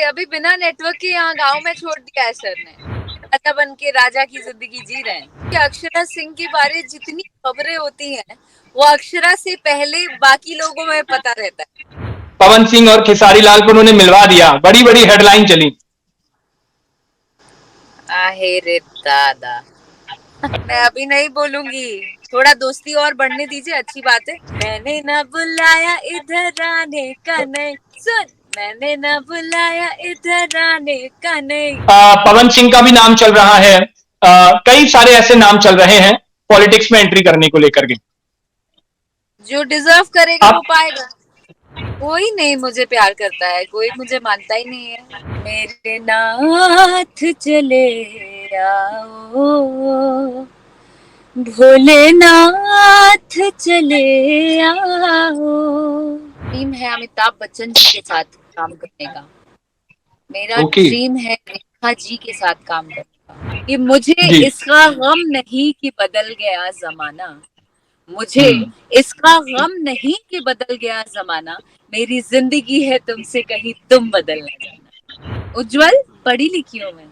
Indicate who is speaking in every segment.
Speaker 1: अभी बिना नेटवर्क के यहाँ गांव में छोड़ दिया है सर ने। राजा बन के राजा की जिंदगी जी रहे हैं। कि अक्षरा सिंह के बारे जितनी खबरें होती हैं वो अक्षरा से पहले बाकी लोगों में पता रहता है।
Speaker 2: पवन सिंह और खेसारी लाल को उन्होंने मिलवा दिया, बड़ी बड़ी हेडलाइन चली।
Speaker 1: आहे रे दादा, मैं अभी नहीं बोलूंगी, थोड़ा दोस्ती और बढ़ने दीजिए, अच्छी बात है। मैंने ना बुलाया इधर आने का नहीं, सुन मैंने ना बुलाया इधर आने का नहीं।
Speaker 2: पवन सिंह का भी नाम चल रहा है, कई सारे ऐसे नाम चल रहे हैं पॉलिटिक्स में एंट्री करने को लेकर के।
Speaker 1: जो डिजर्व करेगा वो पाएगा। कोई नहीं मुझे प्यार करता है, कोई मुझे मानता ही नहीं है। मेरे नाथ चले आओ, भोलेनाथ चले आओ। ड्रीम है अमिताभ बच्चन जी के साथ काम करने का। मेरा ड्रीम है रेखा जी के साथ काम करने का। कि मुझे इसका गम नहीं कि बदल गया जमाना, मुझे इसका गम नहीं कि बदल गया जमाना, मेरी जिंदगी है तुमसे कहीं तुम बदल न जाना। उज्जवल, पढ़ी लिखी हूँ मैं।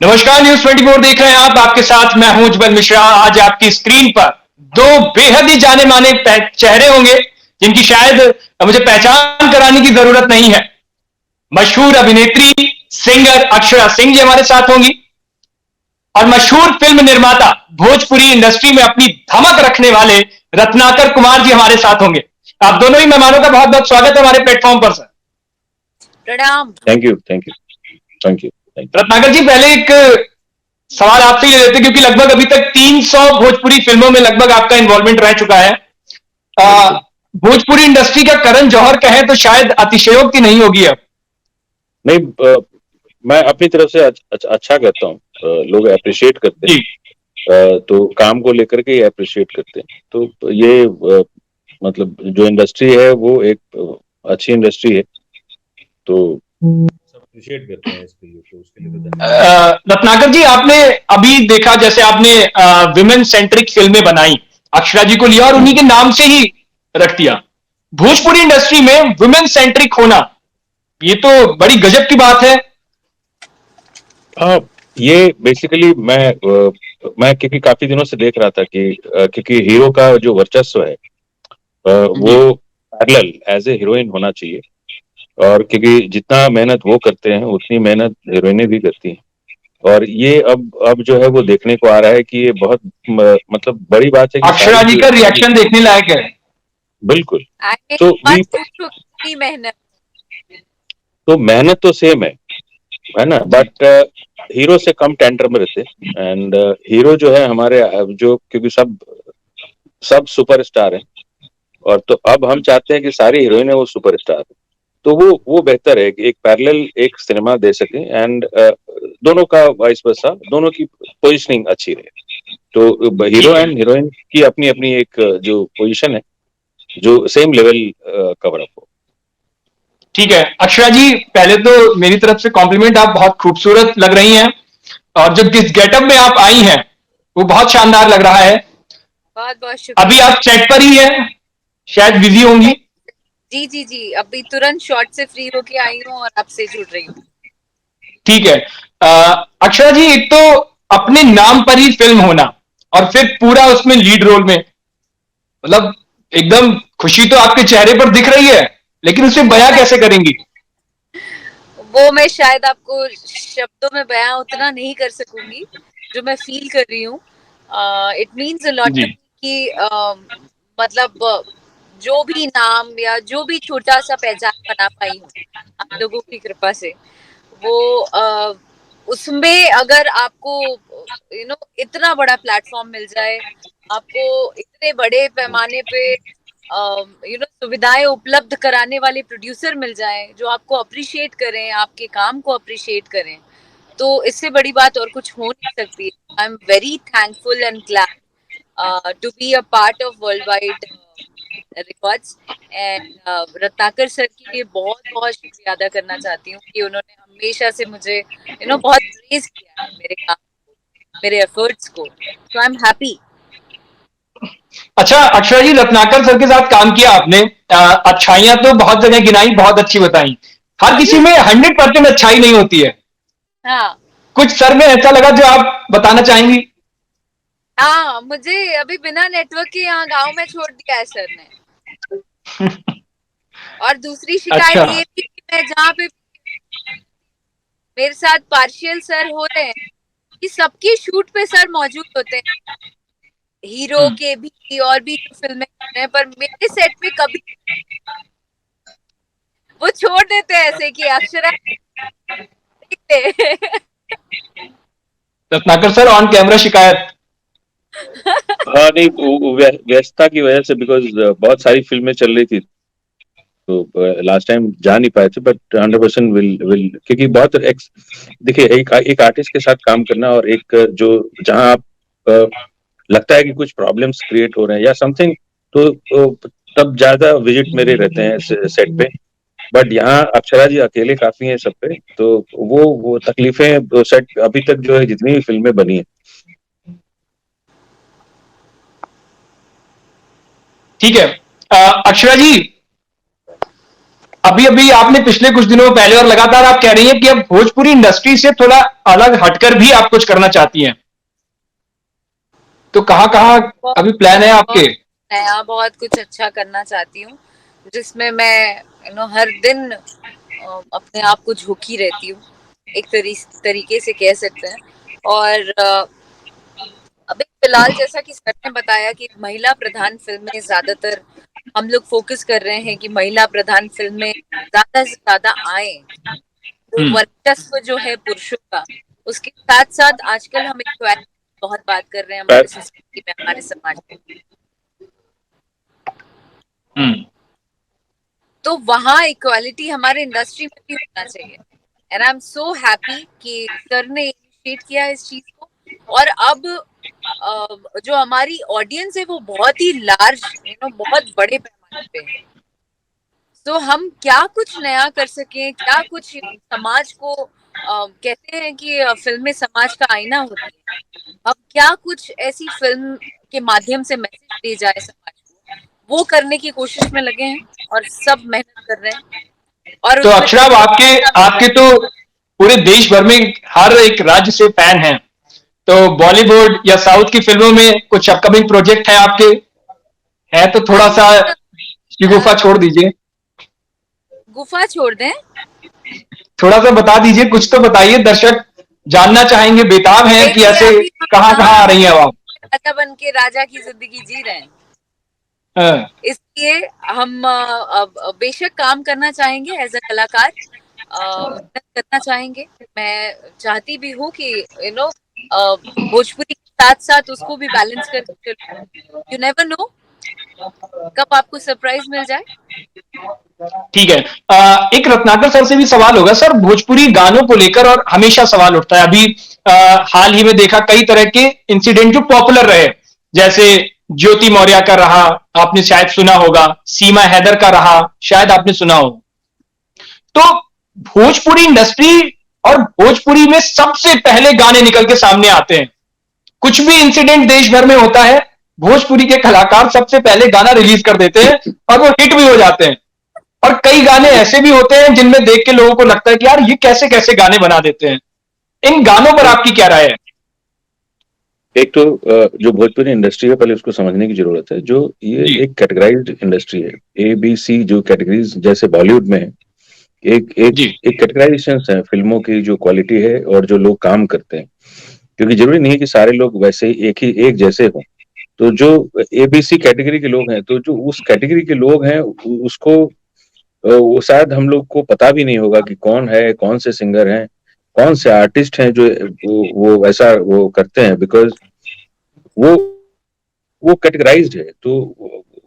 Speaker 2: नमस्कार, न्यूज़ 24 देख रहे हैं आप, आपके साथ मैं हूं उज्जवल मिश्रा। आज आपकी स्क्रीन पर दो बेहद ही जाने माने चेहरे होंगे जिनकी शायद मुझे पहचान कराने की जरूरत नहीं है। मशहूर अभिनेत्री सिंगर अक्षरा सिंह जी हमारे साथ होंगी और मशहूर फिल्म निर्माता भोजपुरी इंडस्ट्री में अपनी धमक रखने वाले रत्नाकर कुमार जी हमारे साथ होंगे। आप दोनों ही मेहमानों का बहुत बहुत स्वागत है हमारे प्लेटफॉर्म पर सर।
Speaker 1: प्रणाम।
Speaker 3: Thank you thank you thank you.
Speaker 2: Ratnakar ji, पहले एक सवाल आपसे ले लेते क्योंकि लगभग अभी तक 300 भोजपुरी फिल्मों में लगभग आपका इन्वॉल्वमेंट रह चुका है। भोजपुरी इंडस्ट्री का करण जौहर कहें तो शायद अतिशयोक्ति नहीं होगी। अब
Speaker 3: नहीं, मैं अपनी तरफ से अच्छा करता हूँ, लोग अप्रिशिएट करते हैं, तो काम को लेकर के अप्रिशिएट करते हैं। तो ये मतलब जो इंडस्ट्री है वो एक अच्छी इंडस्ट्री है, तो अप्रिशिएट करते हैं इसके लिए, तो उसके लिए
Speaker 2: रत्नाकर जी, आपने अभी देखा जैसे आपने विमेन सेंट्रिक फिल्में बनाई, अक्षरा जी को लिया और उन्हीं के नाम से ही रख दिया। भोजपुरी इंडस्ट्री में विमेन सेंट्रिक होना ये तो बड़ी गजब की बात है।
Speaker 3: ये बेसिकली मैं क्योंकि काफी दिनों से देख रहा था कि क्योंकि हीरो का जो वर्चस्व है वो पैरेलल एज ए हीरोइन होना चाहिए, और क्योंकि जितना मेहनत वो करते हैं उतनी मेहनत हीरोइनें भी करती हैं, और ये अब जो है वो देखने को आ रहा है कि ये बहुत मतलब बड़ी बात है कि
Speaker 2: अक्षरा जी का रिएक्शन देखने लायक है।
Speaker 3: बिल्कुल।
Speaker 1: तो
Speaker 3: मेहनत तो सेम है ना, बट हीरो से कम टेंडर में रहते, एंड हीरो जो है हमारे जो, क्योंकि सब सुपरस्टार हैं, और तो अब हम चाहते हैं कि सारी हीरोइन है वो सुपरस्टार है, तो वो बेहतर है कि एक पैरेलल एक सिनेमा दे सके, एंड दोनों का वाइस वर्सा, दोनों की पोजीशनिंग अच्छी रहे। तो हीरो एंड हीरोइन की अपनी अपनी एक जो पोजीशन है जो सेम लेवल कवर अप हो।
Speaker 2: ठीक है अक्षरा जी, पहले तो मेरी तरफ से कॉम्प्लीमेंट, आप बहुत खूबसूरत लग रही हैं और जो जिस गेटअप में आप आई हैं वो बहुत शानदार लग रहा है।
Speaker 1: बहुत बहुत शुक्रिया।
Speaker 2: अभी आप सेट पर ही हैं, शायद बिजी होंगी।
Speaker 1: जी जी जी, अभी तुरंत शॉट से फ्री होके आई हूँ और आपसे जुड़ रही हूँ।
Speaker 2: ठीक है अक्षरा जी, एक तो अपने नाम पर ही फिल्म होना और फिर पूरा उसमें लीड रोल में, मतलब एकदम खुशी तो आपके चेहरे पर दिख रही है, लेकिन उसे बयां कैसे करेंगी?
Speaker 1: वो मैं शायद आपको शब्दों में बयां उतना नहीं कर सकूंगी जो मैं फील कर रही हूँ। इट मीन्स अ लॉट कि मतलब जो भी नाम या जो भी छोटा सा पहचान बना पाई हूँ आप लोगों की कृपा से, वो उसमें अगर आपको इतना बड़ा प्लेटफॉर्म मिल जाए, आपको इतने बड़े पैमाने पे सुविधाएं उपलब्ध कराने वाले प्रोड्यूसर मिल जाएं जो आपको अप्रिशिएट करें, आपके काम को अप्रिशिएट करें, तो इससे बड़ी बात और कुछ हो नहीं सकती। I am very thankful and glad to be a part of world wide records, and Ratnakar sir के लिए बहुत बहुत शुक्रिया अदा करना चाहती हूँ कि उन्होंने हमेशा से मुझे बहुत प्रेज किया है मेरे काम, मेरे एफर्ट्स को, सो आई एम हैप्पी।
Speaker 2: अच्छा अक्षरा जी, रत्नाकर सर के साथ काम किया आपने, अच्छाइयां तो बहुत जगह गिनाई, बहुत अच्छी बताई। हर किसी में 100% अच्छाई नहीं होती है।
Speaker 1: हाँ
Speaker 2: कुछ सर में ऐसा लगा जो आप बताना चाहेंगी?
Speaker 1: हाँ, मुझे अभी बिना नेटवर्क के यहाँ गांव में छोड़ दिया है सर ने। और दूसरी
Speaker 2: अच्छा।
Speaker 1: शिकायत ये थी कि मैं जहाँ पे मेरे साथ पार्शियल सर हो रहे हैं कि सबकी शूट पे सर मौजूद होते हैं, हीरो
Speaker 2: हम्म।
Speaker 1: के भी और भी जो फिल्में कर रहे हैं, पर मेरे सेट पे कभी वो छोड़ देते हैं ऐसे कि Akshara
Speaker 3: Ratnakar sir on camera शिकायत। हाँ नहीं, व्यस्तता की वजह से, बिकॉज बहुत सारी फिल्में चल रही थी तो लास्ट टाइम जा नहीं पाए थे, बट 100% विल, क्योंकि बहुत देखिए एक आर्टिस्ट के साथ काम करना और एक जो जहां आप लगता है कि कुछ प्रॉब्लम्स क्रिएट हो रहे हैं या समथिंग, तो तब ज्यादा विजिट मेरे रहते हैं सेट पे। बट यहाँ अक्षरा जी अकेले काफी हैं सब पे, तो वो तकलीफें सेट अभी तक जो है जितनी भी फिल्में बनी है।
Speaker 2: ठीक है। अक्षरा जी, अभी अभी आपने पिछले कुछ दिनों पहले और लगातार आप कह रही हैं कि अब भोजपुरी इंडस्ट्री से थोड़ा अलग हटकर भी आप कुछ करना चाहती हैं, तो कहाँ कहाँ अभी प्लान है आपके?
Speaker 1: नया बहुत कुछ अच्छा करना चाहती हूँ, जिसमें मैं हर दिन अपने आप को झोंकी रहती हूँ, एक तरीके से कह सकते हैं। और अभी फिलहाल जैसा कि सर ने बताया कि महिला प्रधान फिल्में ज्यादातर हम लोग फोकस कर रहे हैं कि महिला प्रधान फिल्में ज्यादा से ज्यादा आए, वो वर्चस्व जो है पुरुषों का, उसके साथ साथ आजकल हम इक्वालिटी बहुत बात कर रहे हैं हमारे सोसाइटी में, हमारे समाज में, तो वहाँ इक्वालिटी हमारे इंडस्ट्री में भी होना चाहिए। And I am so happy कि सर ने इनिशिएट किया इस चीज को। और अब जो हमारी ऑडियंस है वो बहुत ही लार्ज, बहुत बड़े पैमाने पे है। तो हम क्या कुछ नया कर सकें, क्या कुछ समाज को कहते हैं कि फिल्में समाज का आईना होती है, अब क्या कुछ ऐसी फिल्म के माध्यम से मैसेज दे जाए समाज को, वो करने की कोशिश में लगे हैं और सब मेहनत कर रहे हैं। और
Speaker 2: तो
Speaker 1: उसमें
Speaker 2: अक्षरा, आपके आपके तो पूरे देश भर में हर एक राज्य से फैन हैं, तो बॉलीवुड या साउथ की फिल्मों में कुछ अपकमिंग प्रोजेक्ट है आपके? है तो थोड़ा सा गुफा छोड़ दीजिए।
Speaker 1: गुफा छोड़ दें?
Speaker 2: थोड़ा सा बता दीजिए, कुछ तो बताइए, दर्शक जानना चाहेंगे, बेताब हैं कि ऐसे कहाँ कहाँ आ रही हैं आप?
Speaker 1: राजा बन के राजा की जिंदगी जी रहे हैं, इसलिए हम बेशक काम करना चाहेंगे एज अ कलाकार, मेहनत करना चाहेंगे। मैं चाहती भी हूँ कि भोजपुरी के साथ साथ उसको भी बैलेंस करके चलूं। यू नेवर नो कब आपको सरप्राइज मिल जाए।
Speaker 2: ठीक है। एक रत्नाकर सर से भी सवाल होगा सर, भोजपुरी गानों को लेकर और हमेशा सवाल उठता है। अभी हाल ही में देखा कई तरह के इंसिडेंट जो पॉपुलर रहे, जैसे ज्योति मौर्य का रहा, आपने शायद सुना होगा, सीमा हैदर का रहा, शायद आपने सुना होगा। तो भोजपुरी इंडस्ट्री और भोजपुरी में सबसे पहले गाने निकल के सामने आते हैं। कुछ भी इंसिडेंट देश भर में होता है, भोजपुरी के कलाकार सबसे पहले गाना रिलीज कर देते हैं और वो हिट भी हो जाते हैं। और कई गाने ऐसे भी होते हैं जिनमें देख के लोगों को लगता है कि यार ये कैसे कैसे गाने बना देते हैं। इन गानों पर आपकी क्या राय है?
Speaker 3: एक तो जो भोजपुरी इंडस्ट्री है, पहले उसको समझने की जरूरत है। जो ये एक कैटेगराइज्ड इंडस्ट्री है, ABC जो कैटेगरीज जैसे बॉलीवुड में है, एक एक एक कैटेगराइजेशन है फिल्मों की, जो क्वालिटी है और जो लोग काम करते हैं, क्योंकि जरूरी नहीं है कि सारे लोग वैसे एक जैसे हों। तो जो ABC कैटेगरी के लोग हैं, तो जो उस कैटेगरी के लोग हैं उसको वो शायद हम लोग को पता भी नहीं होगा कि कौन है, कौन से सिंगर हैं, कौन से आर्टिस्ट हैं जो वो ऐसा वो करते हैं, बिकॉज वो वो कैटेगराइज्ड है। तो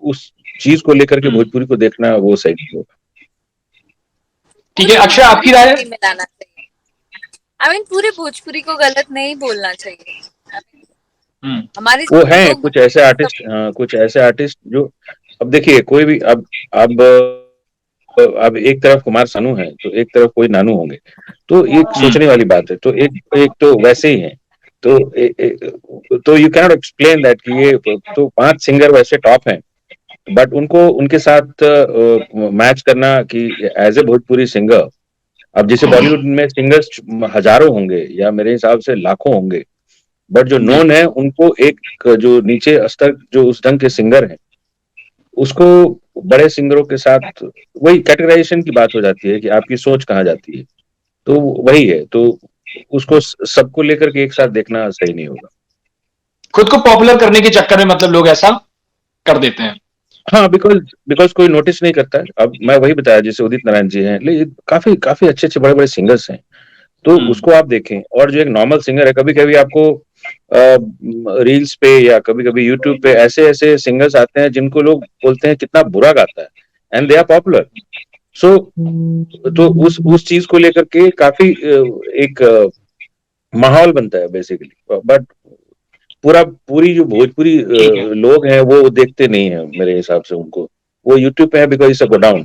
Speaker 3: उस चीज को लेकर के भोजपुरी को देखना वो सही नहीं होगा।
Speaker 2: ठीक है, अक्षय आपकी राय?
Speaker 1: आई मीन पूरे भोजपुरी को गलत नहीं बोलना चाहिए। हमारे
Speaker 3: वो हैं कुछ ऐसे आर्टिस्ट जो, अब देखिए कोई भी, अब एक तरफ कुमार सानू है तो एक तरफ कोई नानू होंगे, तो एक सोचने वाली बात है। तो एक तो वैसे ही है, तो यू कैनॉट एक्सप्लेन दैट कि ये तो 5 सिंगर वैसे टॉप हैं, बट उनको उनके साथ मैच करना कि एज ए भोजपुरी सिंगर अब जैसे बॉलीवुड में सिंगर्स हजारों होंगे या मेरे हिसाब से लाखों होंगे, बट जो नोन है उनको एक जो नीचे स्तर जो उस ढंग के सिंगर हैं उसको बड़े सिंगरों के साथ वही कैटेगराइजेशन की बात हो जाती है कि आपकी सोच कहाँ जाती है। तो वही है, तो उसको सबको लेकर के एक साथ देखना सही नहीं होगा।
Speaker 2: खुद को पॉपुलर करने के चक्कर में मतलब लोग ऐसा कर देते हैं।
Speaker 3: हाँ, बिकॉज बिकॉज कोई नोटिस नहीं करता है। अब मैं वही बताया, जैसे उदित नारायण जी हैं, लेकिन काफी काफी अच्छे अच्छे बड़े बड़े सिंगर्स हैं, तो उसको आप देखें। और जो एक नॉर्मल सिंगर है, कभी कभी आपको रील्स पे या कभी कभी यूट्यूब पे ऐसे ऐसे सिंगर्स आते हैं जिनको लोग बोलते हैं कितना बुरा गाता है, एंड दे आर पॉपुलर। सो तो उस चीज को लेकर के काफी एक माहौल बनता है बेसिकली। बट पूरी जो भोजपुरी
Speaker 2: ठीक है,
Speaker 3: लोग हैं वो देखते नहीं है मेरे हिसाब से उनको। वो यूट्यूब पे है because it's a go down,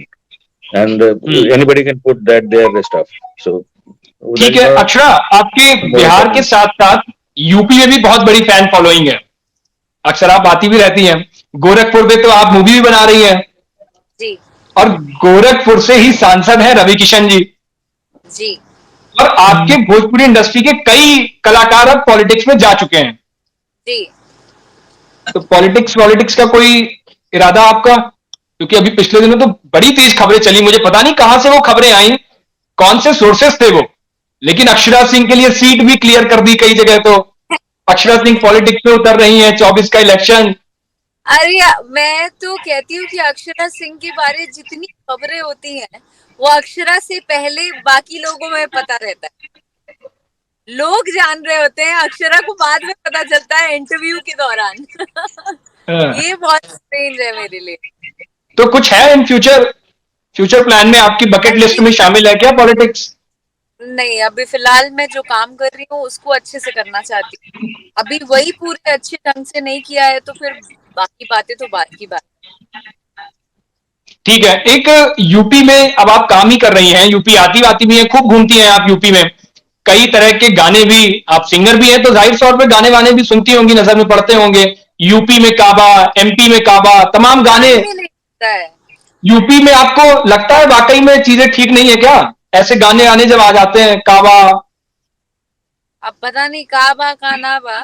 Speaker 3: and anybody can put that their stuff. So that
Speaker 2: ठीक
Speaker 3: इज
Speaker 2: है।
Speaker 3: अ
Speaker 2: अक्षरा, आपके
Speaker 3: मोर
Speaker 2: बिहार के
Speaker 3: इम्पोर्टेंट।
Speaker 2: साथ साथ यूपी में भी बहुत बड़ी फैन फॉलोइंग है। अक्सर आप आती भी रहती हैं। गोरखपुर में तो आप मूवी भी बना रही हैं,
Speaker 1: जी
Speaker 2: और गोरखपुर से ही सांसद हैं रवि किशन जी।
Speaker 1: जी
Speaker 2: और आपके भोजपुरी इंडस्ट्री के कई कलाकार अब पॉलिटिक्स में जा चुके हैं।
Speaker 1: जी।
Speaker 2: तो पॉलिटिक्स पॉलिटिक्स का कोई इरादा आपका? क्योंकि अभी पिछले दिनों तो बड़ी तेज खबरें चली, मुझे पता नहीं कहां से वो खबरें आई, कौन से सोर्सेस थे वो, लेकिन अक्षरा सिंह के लिए सीट भी क्लियर कर दी कई जगह। तो अक्षरा सिंह पॉलिटिक्स में उतर रही हैं, 24 का इलेक्शन।
Speaker 1: अरे मैं तो कहती हूँ कि अक्षरा सिंह के बारे जितनी खबरें होती हैं वो अक्षरा से पहले बाकी लोगों में पता रहता है। लोग जान रहे होते हैं, अक्षरा को बाद में पता चलता है इंटरव्यू के दौरान। ये बहुत स्ट्रेंज है मेरे लिए।
Speaker 2: तो कुछ है इन फ्यूचर फ्यूचर प्लान में, आपकी बकेट लिस्ट
Speaker 1: अभी
Speaker 2: में शामिल है क्या पॉलिटिक्स?
Speaker 1: नहीं, अभी फिलहाल मैं जो काम कर रही हूँ उसको अच्छे से करना चाहती हूँ। अभी वही पूरे अच्छे ढंग से नहीं किया है तो फिर बाकी बातें तो बात की बात।
Speaker 2: ठीक है। एक यूपी में अब आप काम ही कर रही हैं, यूपी आती वाती भी हैं, खूब घूमती हैं आप यूपी में, कई तरह के गाने भी, आप सिंगर भी हैं तो जाहिर तौर पे गाने वाने भी सुनती होंगी, नजर में पड़ते होंगे। यूपी में काबा, एमपी में काबा, तमाम गाने।
Speaker 1: ध्यान में नहीं आता है।
Speaker 2: यूपी में आपको लगता है वाकई में चीजें ठीक नहीं है क्या? ऐसे गाने आने जब आ जाते हैं, काबा।
Speaker 1: अब पता नहीं कहाँ बा कहाँ ना बा,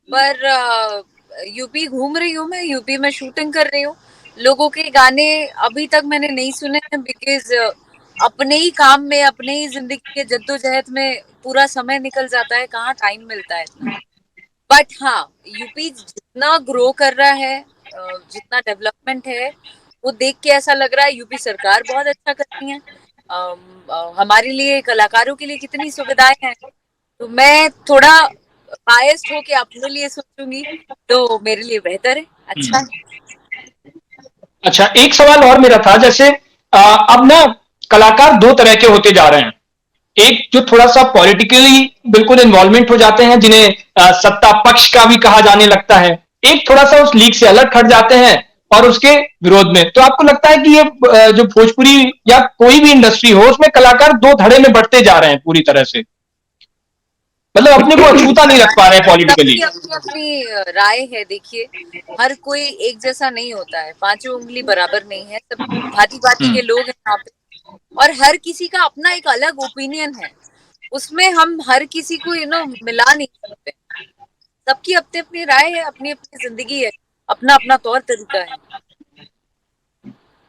Speaker 1: पर यूपी घूम रही हूँ मैं, यूपी में शूटिंग कर रही हूँ। लोगों के गाने अभी तक मैंने नहीं सुने हैं बिकॉज अपने ही काम में, अपने ही जिंदगी के जद्दोजहद में पूरा समय निकल जाता है, कहाँ टाइम मिलता है इतना। बट हाँ, यूपी जितना ग्रो कर रहा है, जितना डेवलपमेंट है, वो देख के ऐसा लग रहा है यूपी सरकार बहुत अच्छा कर रही है। हमारे लिए कलाकारों के लिए कितनी सुविधाएं हैं। तो मैं थोड़ा बायस्ड होके अपने लिए सोचूंगी तो मेरे लिए बेहतर है, अच्छा है।
Speaker 2: अच्छा, एक सवाल और मेरा था, जैसे अब ना कलाकार दो तरह के होते जा रहे हैं। एक जो थोड़ा सा पॉलिटिकली बिल्कुल इन्वॉल्वमेंट हो जाते हैं, जिन्हें सत्ता पक्ष का भी कहा जाने लगता है। एक थोड़ा सा उस लीग से अलग हट जाते हैं और उसके विरोध में। तो आपको लगता है कि ये जो भोजपुरी या कोई भी इंडस्ट्री हो, उसमें कलाकार दो धड़े में बढ़ते जा रहे हैं पूरी तरह से, मतलब अपने को अछूता नहीं रख पा रहे हैं पॉलिटिकली?
Speaker 1: सबकी अपनी अपनी राय है। देखिए, हर कोई एक जैसा नहीं होता है, पांचों उंगली बराबर नहीं है, सब भांति भांति के लोग हैं यहाँ पे, और हर किसी का अपना एक अलग ओपिनियन है। उसमें हम हर किसी को मिला नहीं सकते। सबकी अपनी अपनी राय है, अपनी अपनी जिंदगी है, अपना अपना तौर तरीका है।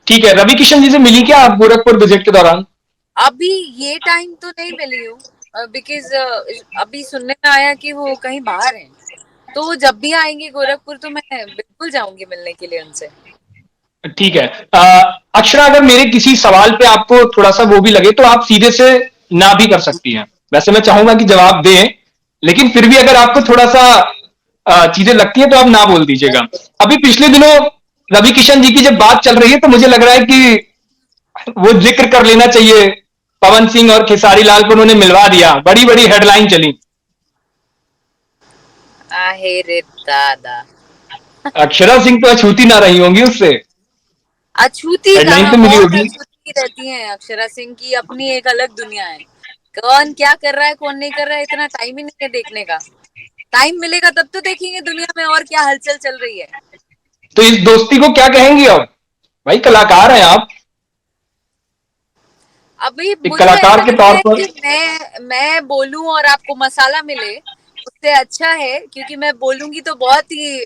Speaker 2: ठीक है। रवि किशन जी से मिली क्या आप गोरखपुर विजिट के दौरान?
Speaker 1: अभी ये टाइम तो नहीं मिली हूँ बिकॉज अभी सुनने में आया कि वो कहीं बाहर हैं। तो जब भी आएंगे गोरखपुर तो मैं बिल्कुल जाऊंगी मिलने के लिए उनसे।
Speaker 2: ठीक है। अक्षरा, अगर मेरे किसी सवाल पे आपको थोड़ा सा वो भी लगे तो आप सीधे से ना भी कर सकती हैं। वैसे मैं चाहूंगा कि जवाब दें, लेकिन फिर भी अगर आपको थोड़ा सा चीजें लगती हैं तो आप ना बोल दीजिएगा। अभी पिछले दिनों रवि किशन जी की जब बात चल रही है तो मुझे लग रहा है कि वो जिक्र कर लेना चाहिए। पवन सिंह और खेसारी लाल को उन्होंने मिलवा दिया, बड़ी बड़ी हेडलाइन चली।
Speaker 1: आहे रे दादा।
Speaker 2: अक्षरा सिंह तो अछूती ना रही होंगी उससे,
Speaker 1: अछूती
Speaker 2: हेडलाइन
Speaker 1: कहाँ,
Speaker 2: तो मिली
Speaker 1: बहुत
Speaker 2: होगी।
Speaker 1: अछूती रहती हैं। अक्षरा सिंह की अपनी एक अलग दुनिया है। कौन क्या कर रहा है, कौन नहीं कर रहा है, इतना टाइम ही नहीं है देखने का। टाइम मिलेगा तब तो देखेंगे दुनिया में और क्या हलचल चल रही है।
Speaker 2: तो इस दोस्ती को क्या कहेंगी अब? भाई कलाकार हैं आप।
Speaker 1: अभी
Speaker 2: एक
Speaker 1: मुझे ऐसा
Speaker 2: कलाकार के
Speaker 1: लगता
Speaker 2: तौर
Speaker 1: है
Speaker 2: पर।
Speaker 1: कि मैं बोलूं और आपको मसाला मिले, उससे अच्छा है, क्योंकि मैं बोलूंगी तो बहुत ही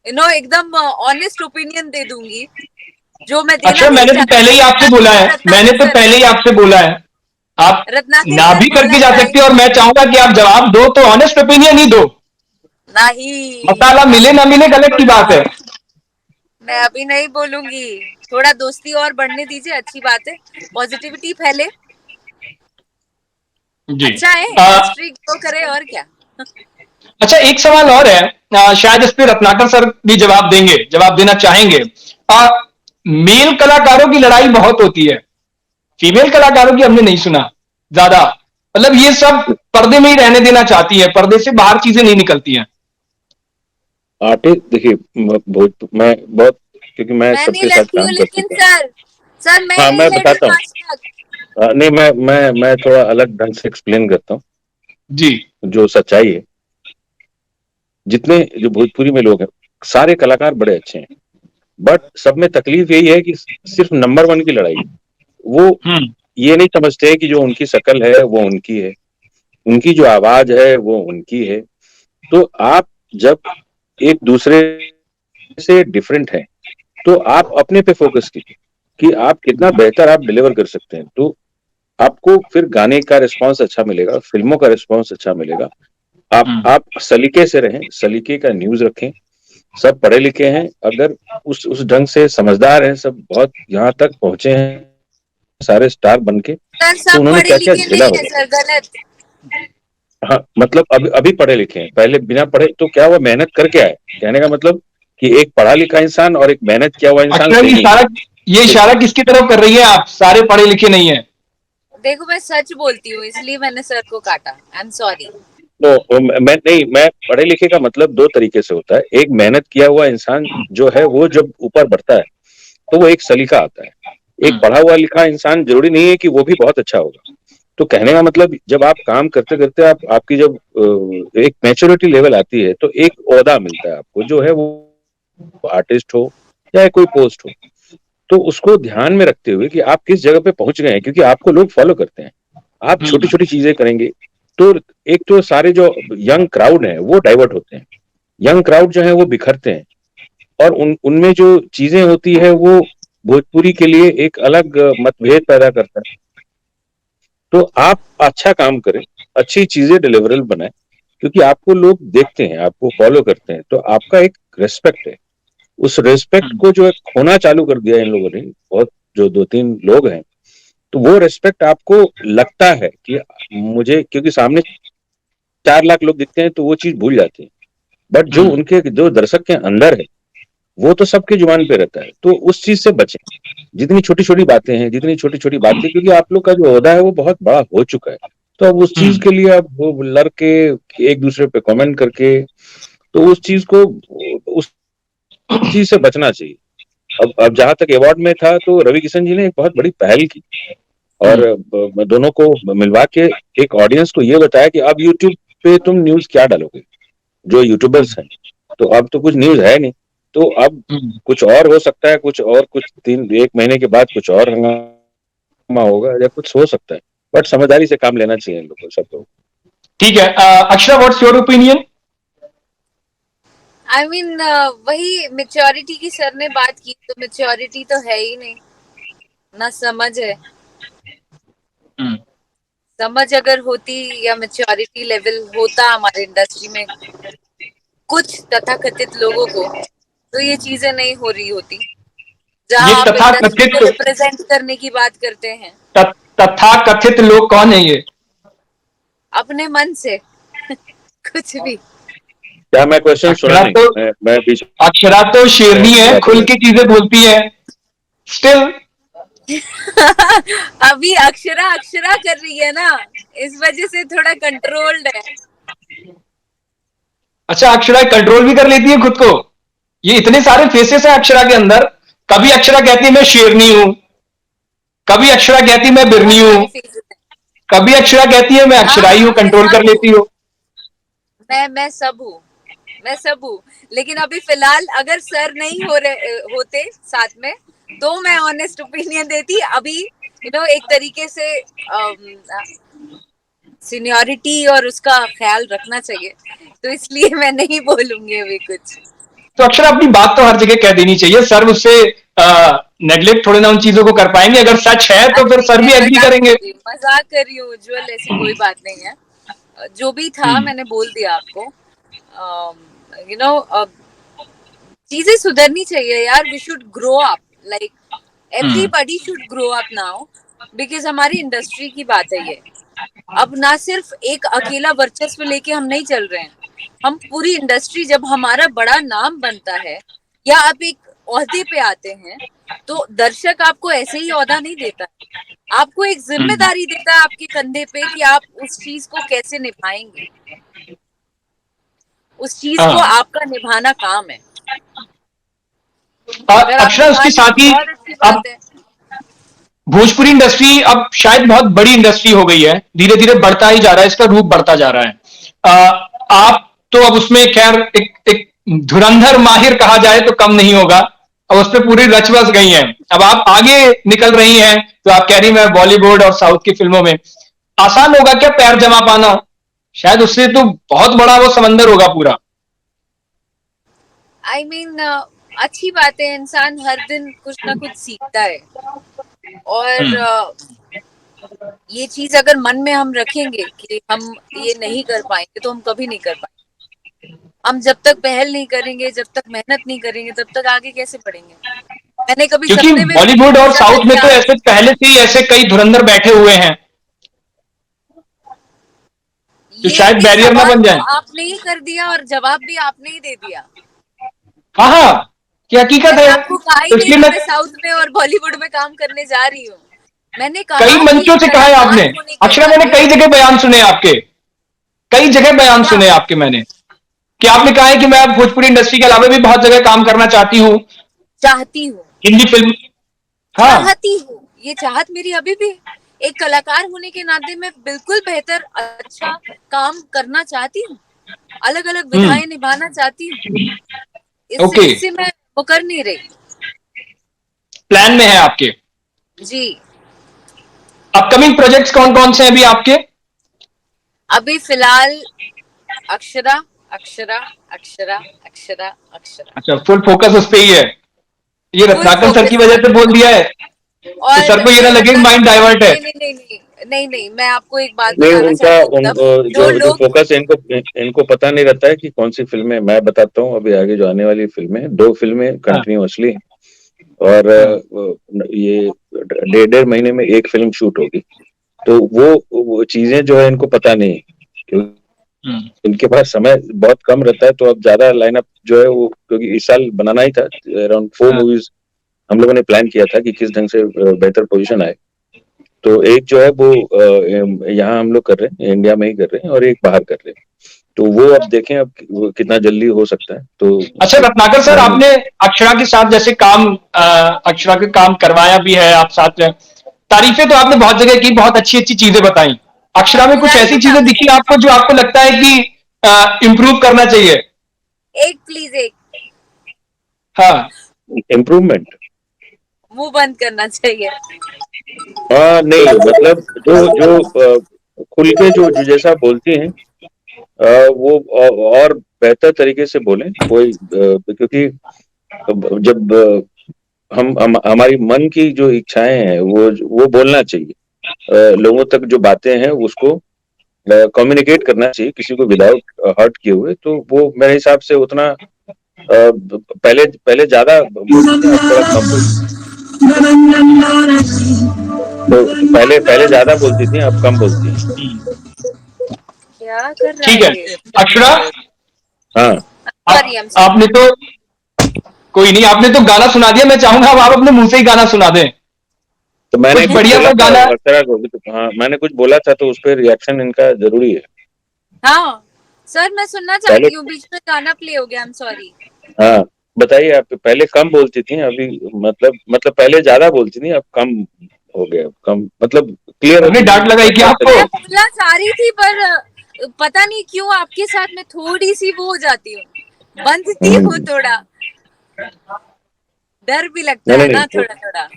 Speaker 1: एकदम ऑनेस्ट ओपिनियन दे दूंगी, जो मैं देना
Speaker 2: अच्छा,
Speaker 1: नहीं
Speaker 2: मैंने तो
Speaker 1: चाहती।
Speaker 2: पहले ही आपसे बोला है, मैंने
Speaker 1: रत्नाकर
Speaker 2: तो
Speaker 1: सर
Speaker 2: पहले ही आपसे बोला है, आप
Speaker 1: रत्नाकर
Speaker 2: ना
Speaker 1: सर
Speaker 2: भी
Speaker 1: बोलना
Speaker 2: करके जा सकते हो, और
Speaker 1: चाहेंगे।
Speaker 2: मैं चाहूंगा कि आप जवाब दो तो ऑनेस्ट ओपिनियन ही दो।
Speaker 1: नहीं,
Speaker 2: मसाला
Speaker 1: मैं
Speaker 2: मिले
Speaker 1: अभी
Speaker 2: ना मिले
Speaker 1: नहीं
Speaker 2: गलत की बात
Speaker 1: बोलूंगी,
Speaker 2: है।
Speaker 1: मैं अभी नहीं बोलूंगी। थोड़ा दोस्ती और बढ़ने दीजिए, अच्छी बात है, पॉजिटिविटी फैले,
Speaker 2: जी।
Speaker 1: अच्छा है,
Speaker 2: आ,
Speaker 1: इंडस्ट्री ग्रो करे, और क्या।
Speaker 2: अच्छा, एक सवाल और है, शायद इस पे रत्नाकर सर भी जवाब देंगे, जवाब देना चाहेंगे। मेल कलाकारों की लड़ाई बहुत होती है, फीमेल कलाकारों की हमने नहीं सुना ज्यादा। मतलब ये सब पर्दे में ही रहने देना चाहती है, पर्दे से बाहर चीजें नहीं निकलती हैं।
Speaker 3: आर्टिस्ट देखिए, मैं बहुत, क्योंकि मैं
Speaker 1: मैं नहीं
Speaker 3: सबके साथ
Speaker 1: लड़ती हूँ
Speaker 3: काम कर
Speaker 1: लेकिन
Speaker 3: चुका हूँ।
Speaker 1: सर मैं
Speaker 3: हाँ,
Speaker 1: नहीं
Speaker 3: मैं
Speaker 1: लड़ी
Speaker 3: बताता
Speaker 1: हूँ
Speaker 3: हूँ।
Speaker 1: आज तक।
Speaker 3: नहीं, मैं थोड़ा अलग ढंग से एक्सप्लेन करता हूँ
Speaker 2: जी।
Speaker 3: जो सच्चाई है। जितने जो भोजपुरी में लोग हैं, सारे कलाकार बड़े अच्छे हैं, बट सब में तकलीफ यही है कि सिर्फ नंबर वन की लड़ाई। वो
Speaker 2: हम्म।
Speaker 3: ये नहीं समझते कि जो उनकी शक्ल है वो उनकी है, उनकी जो आवाज है वो उनकी है। तो आप जब एक दूसरे से डिफरेंट हैं, तो आप अपने पे फोकस कीजिए कि आप कितना बेहतर आप डिलीवर कर सकते हैं। तो आपको फिर गाने का रिस्पांस अच्छा मिलेगा, फिल्मों का रिस्पांस अच्छा मिलेगा। आप सलीके से रहें, सलीके का न्यूज रखें। सब पढ़े लिखे हैं, अगर उस ढंग से समझदार हैं, सब बहुत यहाँ तक पहुंचे हैं सारे स्टार बन के,
Speaker 1: सर
Speaker 3: तो
Speaker 1: सब
Speaker 3: उन्होंने
Speaker 1: पढ़े
Speaker 3: क्या क्या
Speaker 1: लिखे
Speaker 3: झेला
Speaker 1: नहीं है
Speaker 3: होगा।
Speaker 1: सर, गलत।
Speaker 3: हाँ, मतलब अभी अभी पढ़े लिखे हैं, पहले बिना पढ़े तो क्या हुआ, मेहनत करके आए। कहने का मतलब कि एक पढ़ा लिखा इंसान और एक मेहनत किया हुआ इंसान
Speaker 2: अच्छा,
Speaker 3: सेम ही है।
Speaker 2: ये
Speaker 3: तो
Speaker 2: इशारा किसकी तरफ कर रही है आप, सारे पढ़े लिखे नहीं है?
Speaker 1: देखो मैं सच बोलती हूँ, इसलिए मैंने सर को काटा, आई एम सॉरी।
Speaker 3: तो मैं नहीं, मैं पढ़े लिखे का मतलब दो तरीके से होता है। एक मेहनत किया हुआ इंसान जो है वो जब ऊपर बढ़ता है तो वो एक सलीका आता है। एक पढ़ा हुआ लिखा इंसान जरूरी नहीं है कि वो भी बहुत अच्छा होगा। तो कहने का मतलब, जब आप काम करते करते आप आपकी जब एक मैच्योरिटी लेवल आती है, तो एक ओहदा मिलता है आपको, जो है वो आर्टिस्ट हो या कोई पोस्ट हो। तो उसको ध्यान में रखते हुए कि आप किस जगह पे पहुंच गए हैं, क्योंकि आपको लोग फॉलो करते हैं, आप छोटी छोटी चीजें करेंगे। तो एक तो सारे जो यंग क्राउड है वो डाइवर्ट होते हैं, यंग क्राउड जो है वो बिखरते हैं, और उनमें जो चीजें होती है वो भोजपुरी के लिए एक अलग मतभेद पैदा करता है। तो आप अच्छा काम करें, अच्छी चीजें डिलीवरेबल बनाएं, क्योंकि आपको लोग देखते हैं, आपको फॉलो करते हैं, तो आपका एक रेस्पेक्ट है। उस रेस्पेक्ट को जो है खोना चालू कर दिया इन लोगों ने, बहुत जो दो तीन लोग हैं। तो वो रेस्पेक्ट आपको लगता है कि मुझे, क्योंकि सामने 4 लाख लोग दिखते हैं तो वो चीज भूल जाते हैं, बट जो उनके जो दर्शक के अंदर है वो तो सबके जुबान पे रहता है। तो उस चीज से बचें। जितनी छोटी छोटी बातें हैं, जितनी छोटी छोटी बातें, क्योंकि आप लोग का जो ओहदा है वो बहुत बड़ा हो चुका है, तो अब उस चीज के लिए अब वो लड़ के एक दूसरे पे कमेंट करके, तो उस चीज को, उस चीज से बचना चाहिए। अब जहां तक अवार्ड में था, तो रवि किशन जी ने एक बहुत बड़ी पहल की, और दोनों को मिलवा के एक ऑडियंस को ये बताया कि अब यूट्यूब पे तुम न्यूज क्या डालोगे, जो यूट्यूबर्स हैं। तो अब तो कुछ न्यूज है नहीं, तो अब कुछ और हो सकता है, कुछ और, कुछ एक महीने के बाद कुछ और हंगामा होगा या कुछ हो सकता है। बट समझदारी से काम लेना चाहिए इन लोगों को, सब लोग।
Speaker 2: ठीक है। Akshara, what's your opinion?
Speaker 1: I mean वही मेच्योरिटी की सर ने बात की, तो मेच्योरिटी तो है ही नहीं, ना समझ है। समझ अगर होती या मेच्योरिटी लेवल होता हमारे इंडस्ट्री में कुछ तथाकथित लोगों को, तो ये चीजें नहीं हो रही होती।
Speaker 2: ये
Speaker 1: जहां आप इंडस्ट्री को
Speaker 2: तथाकथित
Speaker 1: रिप्रेजेंट करने की बात करते हैं
Speaker 2: तथाकथित लोग कौन है ये?
Speaker 1: अपने मन से कुछ भी।
Speaker 3: क्या मैं क्वेश्चन सुना
Speaker 2: अक्षरा
Speaker 3: नहीं,
Speaker 2: तो
Speaker 3: मैं बीच
Speaker 2: अक्षरा तो
Speaker 3: में
Speaker 2: शेरनी है,
Speaker 3: बात हो
Speaker 2: खुल
Speaker 3: गई।
Speaker 2: के चीजें बोलती है। स्टिल।
Speaker 1: अभी अक्षरा अक्षरा कर रही है ना, इस वजह से थोड़ा कंट्रोल्ड है।
Speaker 2: अच्छा, अक्षरा कंट्रोल भी कर लेती है खुद को? ये इतने सारे फेसेस हैं अक्षरा के अंदर। कभी अक्षरा कहती है मैं शेरनी हूं, कभी अक्षरा कहती है मैं बिरनी
Speaker 1: बहुत
Speaker 2: हूं,
Speaker 1: सारे फेजेस हैं।
Speaker 2: कभी अक्षरा कहती है मैं
Speaker 1: हाँ
Speaker 2: अक्षराई हूं,
Speaker 1: हाँ, मैं
Speaker 2: कंट्रोल कर
Speaker 1: सब हूँ,
Speaker 2: लेती हो।
Speaker 1: मैं सब हूँ, मैं सब हूँ। लेकिन अभी फिलहाल अगर सर नहीं हो रहे होते साथ में, तो मैं ऑनेस्ट ओपिनियन देती। अभी एक तरीके से सीनियरिटी और उसका ख्याल रखना चाहिए, तो इसलिए मैं नहीं बोलूंगी अभी कुछ।
Speaker 2: तो अक्षरा अपनी बात तो हर जगह कह देनी चाहिए, सर उससे नेग्लेक्ट थोड़े ना उन चीजों को कर पाएंगे, अगर सच है तो फिर सर भी एग्री करेंगे।
Speaker 1: मजाक कर रही हूँ उज्जवल, ऐसी कोई बात नहीं है। जो भी था मैंने बोल दिया आपको। यू नो चीजें सुधरनी चाहिए यार, we should grow up, like everybody should grow up now, because हमारी इंडस्ट्री की बात है ये। अब ना सिर्फ एक अकेला वर्चस्व लेके हम नहीं चल रहे हैं, हम पूरी इंडस्ट्री, जब हमारा बड़ा नाम बनता है या आप एक ओहदे पे आते हैं, तो दर्शक आपको ऐसे ही ओहदा नहीं देता, आपको एक जिम्मेदारी देता है आपके कंधे पे कि आप उस चीज को कैसे निभाएंगे, उस चीज को आपका निभाना काम है।
Speaker 2: अक्षरा उसके साथ ही अब भोजपुरी इंडस्ट्री अब शायद बहुत बड़ी इंडस्ट्री हो गई है, धीरे धीरे बढ़ता ही जा रहा है, इसका रूप बढ़ता जा रहा है। आप तो अब उसमें खैर एक धुरंधर माहिर कहा जाए तो कम नहीं होगा, अब उस पर पूरी रच बस गई है। अब आप आगे निकल रही हैं, तो आप कह रही मैं बॉलीवुड और साउथ की फिल्मों में, आसान होगा क्या पैर जमा पाना? शायद उससे तो बहुत बड़ा वो समंदर होगा पूरा।
Speaker 1: I mean, अच्छी बात है, इंसान हर दिन कुछ ना कुछ सीखता है, और ये चीज अगर मन में हम रखेंगे कि हम ये नहीं कर पाएंगे तो हम कभी नहीं कर पाएंगे। हम जब तक पहल नहीं करेंगे, जब तक मेहनत नहीं करेंगे, तब तक आगे कैसे बढ़ेंगे? मैंने कभी
Speaker 2: क्योंकि
Speaker 1: सपने में
Speaker 2: बॉलीवुड और साउथ में तो ऐसे पहले से ही ऐसे कई धुरंधर बैठे हुए हैं, तो शायद बैरियर ना बन जाए।
Speaker 1: आपने ही कर दिया और जवाब भी आपने ही दे दिया।
Speaker 2: हाँ, क्या हकीकत है।
Speaker 1: आपको कहा ही नहीं मैं साउथ में और बॉलीवुड में काम करने जा रही हूँ। मैंने कहा
Speaker 2: कई मंचों से कहा है आपने अक्षरा, मैंने कई जगह बयान सुने आपके, कई जगह बयान सुने आपके मैंने, कि आपने कहा है कि मैं भोजपुरी इंडस्ट्री के अलावा भी बहुत जगह काम करना चाहती हूँ, हिंदी फिल्म। हाँ,
Speaker 1: चाहती हूँ, ये चाहत मेरी अभी भी। एक कलाकार होने के नाते मैं बिल्कुल बेहतर अच्छा काम करना चाहती हूँ, अलग अलग विधाएं निभाना चाहती हूँ, इससे मैं वो कर नहीं रही।
Speaker 2: प्लान में है आपके
Speaker 1: जी।
Speaker 2: अपकमिंग प्रोजेक्ट्स कौन कौन से हैं अभी आपके?
Speaker 1: अभी फिलहाल अक्षरा अक्षरा अक्षरा अक्षरा अक्षरा।
Speaker 2: अच्छा, फुल फोकस उस पे ही है। ये रत्नाकर सर की वजह से बोल दिया है, तो सर को ये ना लगे माइंड डाइवर्ट है।
Speaker 1: नहीं, मैं आपको एक बात
Speaker 3: नहीं,
Speaker 1: बताना
Speaker 3: उनका जो फोकस इनको पता नहीं रहता है कि कौन सी फिल्में। मैं बताता हूँ, अभी आगे जो आने वाली फिल्में, 2 फिल्में कंटिन्यूअसली, और ये 1.5 महीने में 1 फिल्म शूट होगी। तो वो चीजें जो है इनको पता नहीं, क्योंकि इनके पास समय बहुत कम रहता है। तो अब ज्यादा लाइनअप जो है वो, क्योंकि इस साल बनाना ही था, अराउंड 4 मूवीज हम लोगों ने प्लान किया था कि किस ढंग से बेहतर पोजीशन आए। तो एक जो है वो यहाँ हम लोग कर रहे हैं, इंडिया में ही कर रहे हैं, और एक बाहर कर रहे हैं। तो वो अब देखें अब कितना जल्दी हो सकता है। तो
Speaker 2: अच्छा रत्नाकर सर, आपने अक्षरा के साथ जैसे काम अक्षरा के काम करवाया भी है, आप साथ में तारीफें तो आपने बहुत जगह की, बहुत अच्छी अच्छी चीजें बताई। अक्षरा में कुछ ऐसी चीजें दिखी आपको जो आपको लगता है कि इम्प्रूव करना चाहिए?
Speaker 1: प्लीज
Speaker 2: हाँ,
Speaker 3: इम्प्रूवमेंट,
Speaker 1: मुंह बंद करना चाहिए।
Speaker 3: हाँ, नहीं मतलब जो खुल के जो जैसा बोलती हैं, वो और बेहतर तरीके से बोलें। कोई क्योंकि जब हम हमारी मन की जो इच्छाएं हैं वो बोलना चाहिए। लोगों तक जो बातें हैं उसको कम्युनिकेट करना चाहिए, किसी को विदाउट हर्ट किए हुए। तो वो मेरे हिसाब से उतना पहले पहले ज्यादा बोलती थी, अब थोड़ा कम बोलती। तो पहले ज्यादा बोलती थी, अब कम बोलती हैं।
Speaker 1: क्या कर रहा
Speaker 2: ठीक है अक्षरा।
Speaker 3: हाँ,
Speaker 2: आपने तो कोई नहीं, आपने तो गाना सुना दिया, मैं चाहूंगा अब आप अपने मुंह से ही गाना सुना दें।
Speaker 3: तो मैंने
Speaker 2: कुछ बढ़िया सा गाना।
Speaker 3: हाँ, मैंने कुछ बोला था, तो उस पर रिएक्शन इनका जरूरी है।
Speaker 1: हाँ सर, मैं सुनना चाहती हूँ, बीच में गाना प्ले हो गया, आई एम सॉरी।
Speaker 3: हाँ, बताइए। आप पहले कम बोलती थी, अभी मतलब पहले ज्यादा बोलती थी, अब कम हो गया। कम मतलब क्लियर
Speaker 2: हमने डांट लगाई क्या आपको?
Speaker 1: मैं बोलना चाह रही थी, पर पता नहीं क्यों आपके साथ में थोड़ी सी वो हो जाती हूँ, बंधती हूँ थोड़ा, डर भी लगता है ना थोड़ा थोड़ा।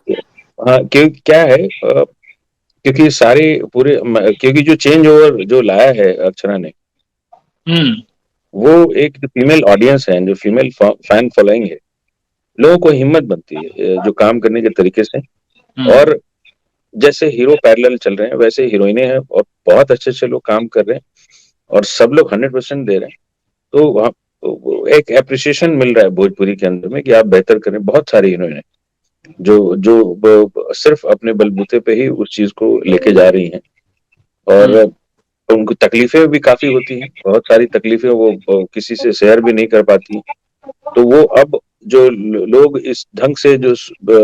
Speaker 3: हाँ, क्योंकि क्या है, क्योंकि सारे पूरे क्योंकि जो चेंज ओवर जो लाया है अक्षरा ने, वो एक फीमेल ऑडियंस है, जो फीमेल फैन फॉलोइंग है, लोगों को हिम्मत बनती है जो काम करने के तरीके से। और जैसे हीरो पैरेलल चल रहे हैं वैसे हीरोइनें हैं और बहुत अच्छे अच्छे लोग काम कर रहे हैं और सब लोग 100% दे रहे हैं। तो वहाँ वो एक एप्रिसिएशन मिल रहा है भोजपुरी के अंदर में कि आप बेहतर करें। बहुत सारी हीरोइनें जो जो सिर्फ अपने बलबूते पे ही उस चीज को लेके जा रही हैं और उनको तकलीफें भी काफी होती हैं, बहुत सारी तकलीफें वो किसी से शेयर भी नहीं कर पाती। तो वो अब जो लोग इस ढंग से जो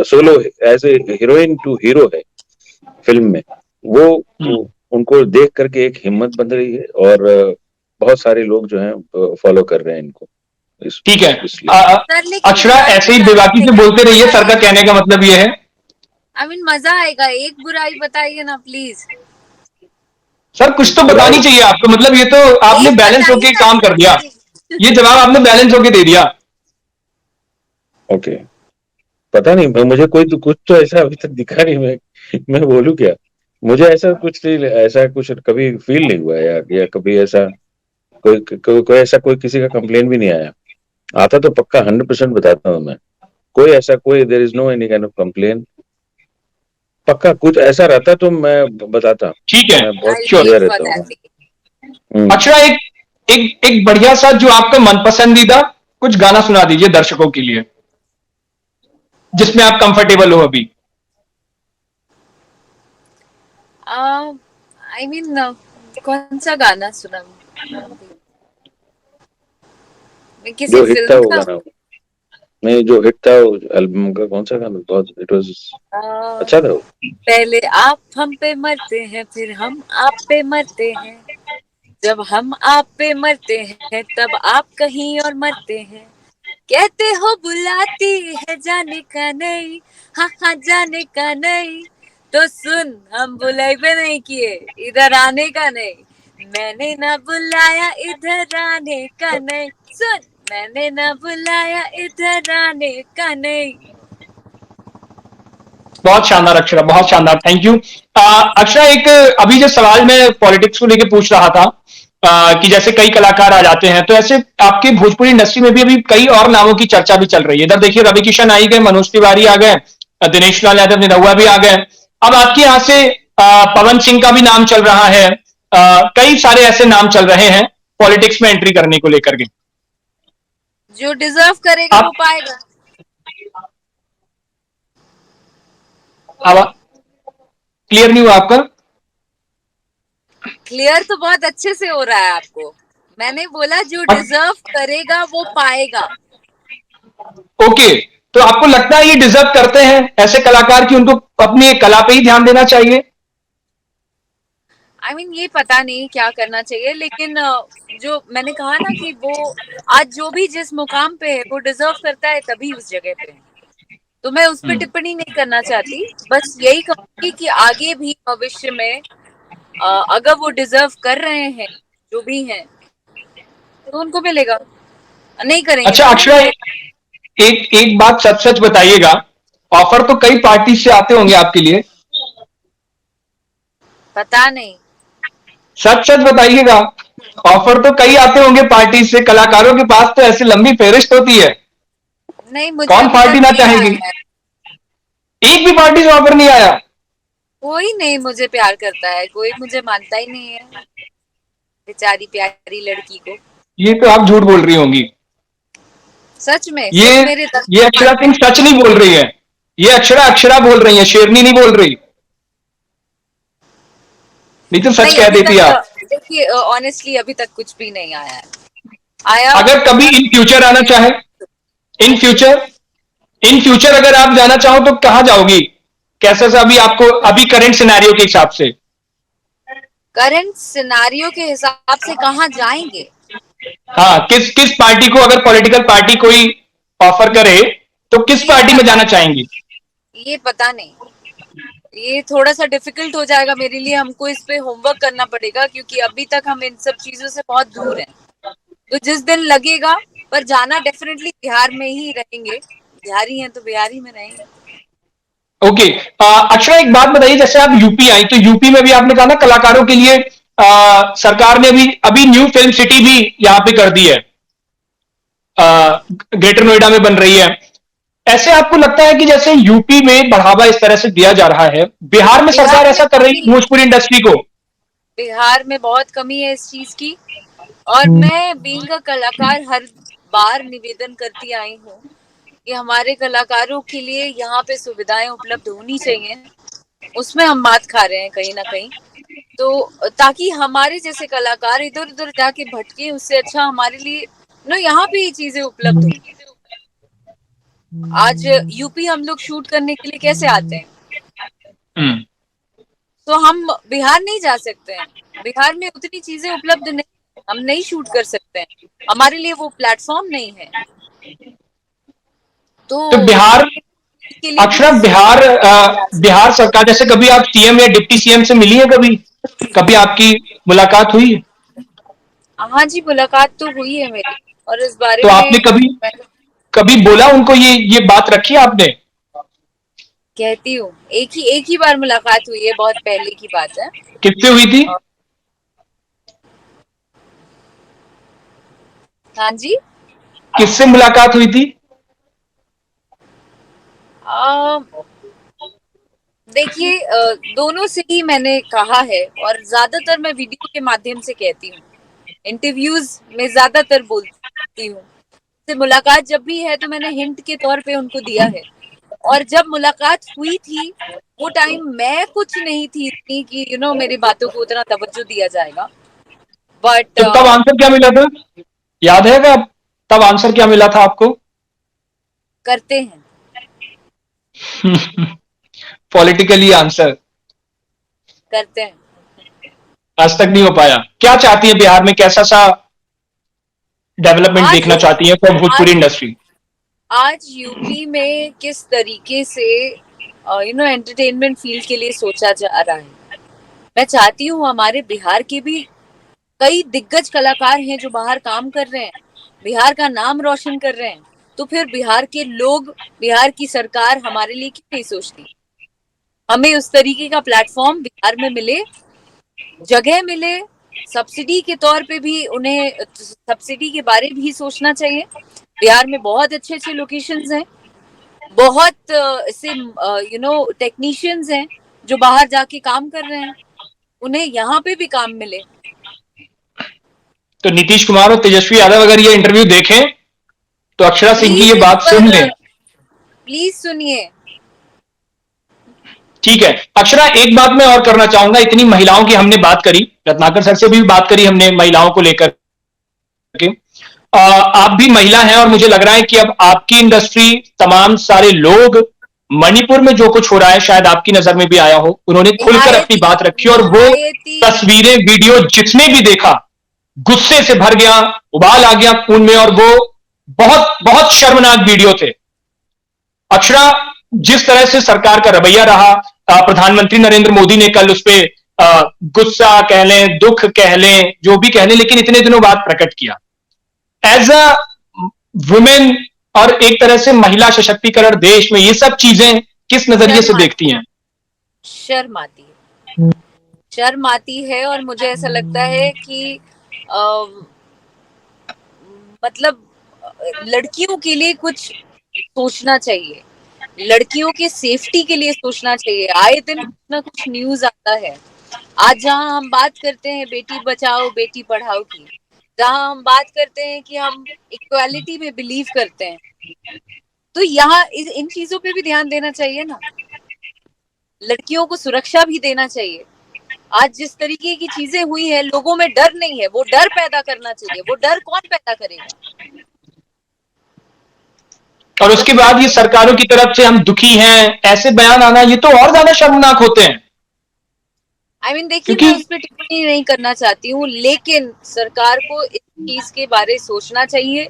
Speaker 3: solo as a heroine to hero है फिल्म में, वो उनको देख करके एक हिम्मत बन रही है और बहुत सारे लोग जो हैं फॉलो कर रहे हैं इनको।
Speaker 2: ठीक है।
Speaker 1: सर लेकिन
Speaker 2: अक्षरा ऐसे ही बेबाकी से बोलते रहिए, सर का कहने का मतलब ये है।
Speaker 1: आई मीन मजा आएगा, एक बुराई बताइए ना प्लीज।
Speaker 2: सर कुछ तो बतानी चाहिए आपको, मतलब ये तो आपने बैलेंस होके काम कर दिया, ये जवाब आपने बैलेंस होके दे दिया।
Speaker 3: ओके, पता नहीं मुझे कोई तो कुछ तो ऐसा अभी तक दिखा नहीं, मैं बोलूं क्या। मुझे ऐसा कुछ नहीं, ऐसा कुछ कभी फील नहीं हुआ या कभी ऐसा कोई ऐसा कोई किसी का कंप्लेन भी नहीं आया। आता तो पक्का 100% बताता हूँ मैं। कोई ऐसा कोई there is no any kind of complain. पक्का कुछ ऐसा रहता तो मैं बताता।
Speaker 2: ठीक है,
Speaker 3: मैं बहुत
Speaker 2: श्योर।
Speaker 3: क्लियर रहता हूँ।
Speaker 2: अक्षरा एक बढ़िया सा जो आपका मनपसंदीदा कुछ गाना सुना दीजिए दर्शकों के लिए, जिसमें आप कंफर्टेबल हो अभी।
Speaker 1: आई मीन कौन सा गाना सुना? किसी
Speaker 3: जो हिट था
Speaker 1: फिल्म
Speaker 3: वो
Speaker 1: का?
Speaker 3: गाना, नहीं जो हिट था वो एल्बम का कौन सा गाना, बहुत इट वाज अच्छा था वो।
Speaker 1: पहले आप हम पे मरते हैं फिर हम आप पे मरते हैं, जब हम आप पे मरते हैं तब आप कहीं और मरते हैं, कहते हो बुलाती है जाने का नहीं, हाँ हाँ जाने का नहीं, तो सुन हम बुलाई पे नहीं किए इधर आने का नहीं, मैंने ना बुलाया इधर आने का नहीं, सुन मैंने ना बुलाया इधर आने का नहीं।
Speaker 2: बहुत शानदार अक्षरा, बहुत शानदार, थैंक यू। अक्षरा एक अभी जो सवाल मैं पॉलिटिक्स को लेकर पूछ रहा था, कि जैसे कई कलाकार आ जाते हैं, तो ऐसे आपके भोजपुरी इंडस्ट्री में भी अभी कई और नामों की चर्चा भी चल रही है। इधर देखिए रवि किशन आ ही गए, मनोज तिवारी आ गए, दिनेश लाल यादव निरहुआ भी आ गए। अब आपके यहाँ से पवन सिंह का भी नाम चल रहा है, कई सारे ऐसे नाम चल रहे हैं पॉलिटिक्स में एंट्री करने को लेकर के।
Speaker 1: जो डिजर्व करेगा वो पाएगा।
Speaker 2: क्लियर नहीं हुआ आपका?
Speaker 1: क्लियर तो बहुत अच्छे से हो रहा है आपको। मैंने बोला जो डिजर्व करेगा वो पाएगा।
Speaker 2: ओके, तो आपको लगता है ये डिजर्व करते हैं ऐसे कलाकार की, उनको अपनी कला पे ही ध्यान देना चाहिए?
Speaker 1: आई मीन ये पता नहीं क्या करना चाहिए, लेकिन जो मैंने कहा ना कि वो आज जो भी जिस मुकाम पे है वो डिजर्व करता है तभी उस जगह पे है, तो मैं उस पर टिप्पणी नहीं करना चाहती। बस यही कहूंगी कि आगे भी भविष्य में अगर वो डिजर्व कर रहे हैं जो भी हैं तो उनको मिलेगा, नहीं करेंगे
Speaker 2: अच्छा
Speaker 1: तो
Speaker 2: अक्षरा,
Speaker 1: नहीं।
Speaker 2: एक एक बात सच सच बताइएगा, ऑफर तो कई पार्टी से आते होंगे आपके लिए?
Speaker 1: पता नहीं।
Speaker 2: सच सच बताइएगा, ऑफर तो कई आते होंगे पार्टी से, कलाकारों के पास तो ऐसी लंबी फेहरिस्त होती है।
Speaker 1: नहीं, मुझे
Speaker 2: कौन
Speaker 1: अभी
Speaker 2: पार्टी
Speaker 1: तक
Speaker 2: ना
Speaker 1: नहीं
Speaker 2: चाहेगी?
Speaker 1: आया है।
Speaker 2: एक भी पार्टी से ऑफर नहीं आया?
Speaker 1: कोई नहीं मुझे प्यार करता है, कोई मुझे मानता ही नहीं है, बेचारी प्यारी लड़की को।
Speaker 2: ये तो आप झूठ बोल रही होंगी।
Speaker 1: सच में
Speaker 2: ये
Speaker 1: सिर्फ मेरे
Speaker 2: ये अक्षरा सिंह सच नहीं बोल रही है, ये अक्षरा अक्षरा बोल रही है, शेरनी नहीं बोल रही, नहीं तो सच
Speaker 1: नहीं
Speaker 2: कह
Speaker 1: अभी
Speaker 2: देती आप।
Speaker 1: तक देखिए ऑनेस्टली अभी तक कुछ भी नहीं आया है। आया
Speaker 2: अगर कभी इन फ्यूचर आना चाहे, इन फ्यूचर इन फ्यूचर अगर आप जाना चाहो तो कहाँ जाओगी? कैसा सा अभी आपको, अभी करंट सिनेरियो के हिसाब से?
Speaker 1: करंट सिनारियो के हिसाब से कहाँ जाएंगे?
Speaker 2: हाँ, किस किस पार्टी को, अगर पॉलिटिकल पार्टी कोई ऑफर करे तो किस
Speaker 1: ये
Speaker 2: पार्टी में
Speaker 1: पता
Speaker 2: जाना चाहेंगी?
Speaker 1: ये पता नहीं, ये थोड़ा सा डिफिकल्ट हो जाएगा मेरे लिए, हमको इस पे होमवर्क करना पड़ेगा क्योंकि अभी तक हम इन सब चीजों से बहुत दूर हैं। तो जिस दिन लगेगा, पर जाना डेफिनेटली बिहार में ही रहेंगे, बिहारी हैं तो बिहारी में रहेंगे।
Speaker 2: ओके। अक्षरा एक बात बताइए, जैसे आप यूपी आई तो यूपी में भी आपने कहा ना कलाकारों के लिए सरकार ने भी अभी न्यू फिल्म सिटी भी यहाँ पे कर दी है, ग्रेटर नोएडा में बन रही है। ऐसे आपको लगता है कि जैसे यूपी में बढ़ावा इस तरह से दिया जा रहा है, बिहार में सरकार
Speaker 1: बिहार में
Speaker 2: ऐसा कर रही है भोजपुरी इंडस्ट्री को?
Speaker 1: बिहार में बहुत कमी है इस चीज की, और मैं बीइंग अ कलाकार हर बार निवेदन करती आई हूँ कि हमारे कलाकारों के लिए यहाँ पे सुविधाएं उपलब्ध होनी चाहिए। उसमें हम मात खा रहे हैं कहीं ना कहीं, तो ताकि हमारे जैसे कलाकार इधर उधर जाके भटके, उससे अच्छा हमारे लिए यहाँ पे ही चीजें उपलब्ध हो। आज यूपी हम लोग शूट करने के लिए कैसे आते हैं, तो हम बिहार नहीं जा सकते हैं, बिहार में उतनी चीजें उपलब्ध नहीं, हम नहीं शूट कर सकते हैं, हमारे लिए वो प्लेटफॉर्म नहीं है।
Speaker 2: तो बिहार,
Speaker 1: के लिए
Speaker 2: अक्षरा बिहार सरकार, जैसे कभी आप सीएम या डिप्टी सीएम से मिली है, कभी आपकी मुलाकात हुई है?
Speaker 1: हाँ जी, मुलाकात तो हुई है मेरी, और इस बारे
Speaker 2: तो आपने
Speaker 1: में
Speaker 2: कभी कभी बोला उनको, ये बात रखी आपने?
Speaker 1: कहती हूँ, एक ही बार मुलाकात हुई है, बहुत पहले की बात है।
Speaker 2: किससे हुई थी?
Speaker 1: हाँ जी,
Speaker 2: किससे मुलाकात हुई थी?
Speaker 1: देखिए, दोनों से ही मैंने कहा है, और ज्यादातर मैं वीडियो के माध्यम से कहती हूँ, इंटरव्यूज में ज्यादातर बोलती हूँ। से मुलाकात जब भी है तो मैंने हिंट के तौर पे उनको दिया है, और जब मुलाकात हुई थी वो टाइम मैं कुछ नहीं थी इतनी कि मेरी बातों को उतना तवज्जो दिया जाएगा, बट
Speaker 2: तो तब आंसर क्या मिला था, याद है क्या? तब आंसर क्या मिला था आपको?
Speaker 1: करते हैं।
Speaker 2: पॉलिटिकली आंसर
Speaker 1: करते हैं।
Speaker 2: आज तक नहीं हो पाया। क्या चाहती है बिहार में, कैसा सा डेवलपमेंट
Speaker 1: आज
Speaker 2: देखना चाहती है फॉर भोजपुरी
Speaker 1: आज
Speaker 2: इंडस्ट्री?
Speaker 1: आज यूपी में किस तरीके से एंटरटेनमेंट फील्ड के लिए सोचा जा रहा है, मैं चाहती हूँ हमारे बिहार के भी कई दिग्गज कलाकार हैं जो बाहर काम कर रहे हैं, बिहार का नाम रोशन कर रहे हैं, तो फिर बिहार के लोग, बिहार की सरकार हमारे लिए क्यों नहीं सोचती? हमें उस तरीके का प्लेटफॉर्म बिहार में मिले, जगह मिले, सब्सिडी के तौर पे भी उन्हें सब्सिडी के बारे में भी सोचना चाहिए। बिहार में बहुत अच्छे अच्छे लोकेशंस हैं, बहुत से टेक्नीशियंस हैं जो बाहर जाके काम कर रहे हैं, उन्हें यहाँ पे भी काम मिले।
Speaker 2: तो नीतीश कुमार और तेजस्वी यादव अगर ये इंटरव्यू देखें तो अक्षरा सिंह की ये बात सुन लें।
Speaker 1: प्लीज सुनिए।
Speaker 2: ठीक है अक्षरा, एक बात मैं और करना चाहूंगा, इतनी महिलाओं की हमने बात करी, रत्नाकर सर से भी बात करी हमने महिलाओं को लेकर के, आप भी महिला हैं और मुझे लग रहा है कि अब आपकी इंडस्ट्री, तमाम सारे लोग, मणिपुर में जो कुछ हो रहा है शायद आपकी नजर में भी आया हो, उन्होंने खुलकर अपनी बात रखी और वो तस्वीरें, वीडियो जिसने भी देखा गुस्से से भर गया, उबाल आ गया खून में, और वो बहुत बहुत शर्मनाक वीडियो थे। अक्षरा, जिस तरह से सरकार का रवैया रहा, प्रधानमंत्री नरेंद्र मोदी ने कल उस पर गुस्सा कह लें, दुख कह लें, जो भी कह लें, लेकिन इतने दिनों बाद प्रकट किया एज अ वुमेन, और एक तरह से महिला सशक्तिकरण देश में ये सब चीजें किस नजरिए से देखती हैं?
Speaker 1: शर्म आती है, शर्म आती है, और मुझे ऐसा लगता है कि मतलब लड़कियों के लिए कुछ सोचना चाहिए, लड़कियों के सेफ्टी के लिए सोचना चाहिए। आए दिन कुछ ना कुछ न्यूज आता है। आज जहां हम बात करते हैं बेटी बचाओ बेटी पढ़ाओ की, जहां हम बात करते हैं कि हम इक्वालिटी में बिलीव करते हैं, तो यहाँ इन चीजों पे भी ध्यान देना चाहिए ना, लड़कियों को सुरक्षा भी देना चाहिए। आज जिस तरीके की चीजें हुई है, लोगों में डर नहीं है, वो डर पैदा करना चाहिए। वो डर कौन पैदा करेगा?
Speaker 2: और उसके बाद ये सरकारों की तरफ से हम दुखी हैं ऐसे बयान आना, ये तो और ज्यादा शर्मनाक होते हैं।
Speaker 1: देखिए, मैं उस पर टिप्पणी नहीं करना चाहती हूँ, लेकिन सरकार को इस चीज के बारे सोचना चाहिए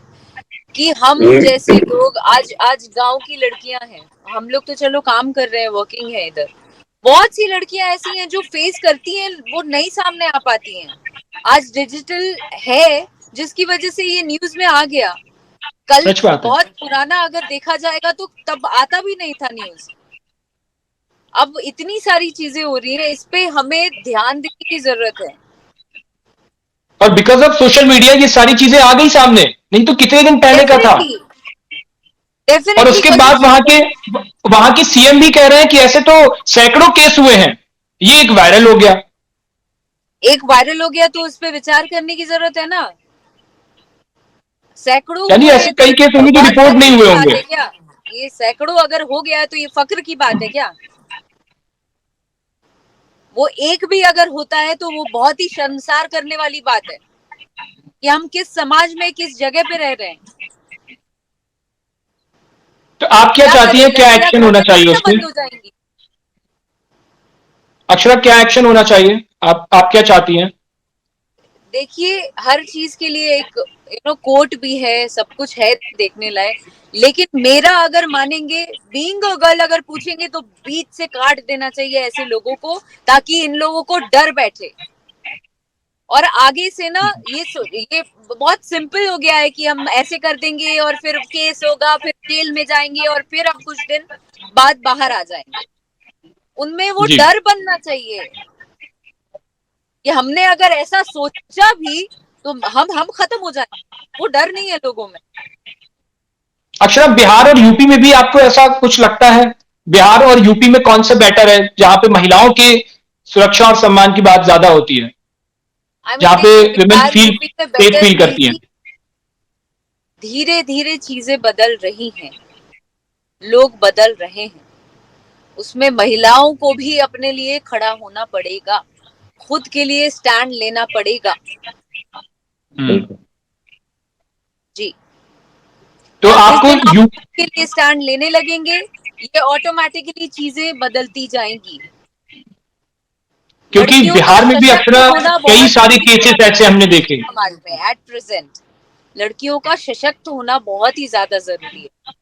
Speaker 1: कि हम जैसे लोग, आज गांव की लड़कियां हैं, हम लोग तो चलो काम कर रहे हैं, वर्किंग है इधर, बहुत सी लड़कियां ऐसी हैं जो फेस करती हैं, वो नहीं सामने आ पाती हैं। आज डिजिटल है जिसकी वजह से ये न्यूज में आ गया, कल बहुत पुराना अगर देखा जाएगा तो तब आता भी नहीं था न्यूज। अब इतनी सारी चीजें हो रही है, इस पे हमें ध्यान देने की जरूरत है।
Speaker 2: और बिकॉज ऑफ सोशल मीडिया ये सारी चीजें आ गई सामने, नहीं तो कितने दिन पहले का था।
Speaker 1: डेफिनेटली
Speaker 2: और
Speaker 1: डेफिनेटली
Speaker 2: उसके बाद वहां की सीएम भी कह रहे हैं कि ऐसे तो सैकड़ों केस हुए हैं, ये एक वायरल हो गया।
Speaker 1: एक वायरल हो गया तो उस पर विचार करने की जरूरत है ना। सैकड़ों
Speaker 2: यानी
Speaker 1: हुए
Speaker 2: ऐसे
Speaker 1: हैं तो
Speaker 2: कई केस होंगे जो
Speaker 1: बहुत
Speaker 2: रिपोर्ट
Speaker 1: गर्व
Speaker 2: नहीं
Speaker 1: की
Speaker 2: हुए
Speaker 1: बात
Speaker 2: होंगे।
Speaker 1: है क्या? ये सैकड़ों अगर हो गया है तो ये फक्र की बात है क्या? वो एक भी अगर होता है तो वो बहुत ही शर्मसार करने वाली बात है कि हम किस समाज में किस जगह पे रह रहे हैं।
Speaker 2: तो आप क्या
Speaker 1: क्या
Speaker 2: चाहती
Speaker 1: करें,
Speaker 2: हैं, क्या
Speaker 1: लड़कियां
Speaker 2: एक्शन
Speaker 1: घर
Speaker 2: होना
Speaker 1: में
Speaker 2: चाहिए
Speaker 1: थोड़ी ना
Speaker 2: उसमें?
Speaker 1: बंद हो जाएंगी।
Speaker 2: अक्षरा, क्या एक्शन होना चाहिए, आप क्या चाहती हैं?
Speaker 1: देखिए, हर चीज के लिए एक कोर्ट भी है, सब कुछ है देखने लायक, लेकिन मेरा अगर मानेंगे, बीइंग अ गर्ल अगर पूछेंगे तो बीच से काट देना चाहिए ऐसे लोगों को, ताकि इन लोगों को डर बैठे। और आगे से ना ये बहुत सिंपल हो गया है कि हम ऐसे कर देंगे और फिर केस होगा, फिर जेल में जाएंगे और फिर हम कुछ दिन बाद बाहर आ जाएंगे। उनमें वो
Speaker 2: जी।
Speaker 1: डर बनना चाहिए कि हमने अगर ऐसा सोचा भी तो हम खत्म हो जाएंगे। वो डर नहीं है लोगों में।
Speaker 2: अक्षरा, बिहार और यूपी में भी आपको ऐसा कुछ लगता है? बिहार और यूपी में कौन सा बेटर है, जहां पे महिलाओं की सुरक्षा और सम्मान की बात ज्यादा होती है,
Speaker 1: आई मीन
Speaker 2: जहां पे
Speaker 1: देखिए,
Speaker 2: विमेन
Speaker 1: बिहार
Speaker 2: फील
Speaker 1: यूपी में
Speaker 2: सेफ
Speaker 1: बेटर
Speaker 2: फील करती हैं?
Speaker 1: नहीं, धीरे धीरे चीजें बदल रही हैं, लोग बदल रहे हैं। उसमें महिलाओं को भी अपने लिए खड़ा होना पड़ेगा, खुद के लिए स्टैंड लेना पड़ेगा।
Speaker 3: बिल्कुल।
Speaker 1: जी।
Speaker 2: तो
Speaker 1: और जिस
Speaker 2: आपको
Speaker 1: दिन हम
Speaker 2: यू
Speaker 1: खुद के लिए स्टैंड लेने लगेंगे, ये ऑटोमेटिकली चीजें बदलती जाएंगी।
Speaker 2: क्योंकि
Speaker 1: लड़कियों का
Speaker 2: बिहार में भी
Speaker 1: सशक्त
Speaker 2: अक्षरा
Speaker 1: होना
Speaker 2: कई
Speaker 1: बहुत
Speaker 2: सारे
Speaker 1: जरूरी है
Speaker 2: केसेस
Speaker 1: अभी
Speaker 2: ऐसे हमने देखे।
Speaker 1: समाज में। एट प्रेजेंट लड़कियों का सशक्त होना बहुत ही ज्यादा जरूरी है।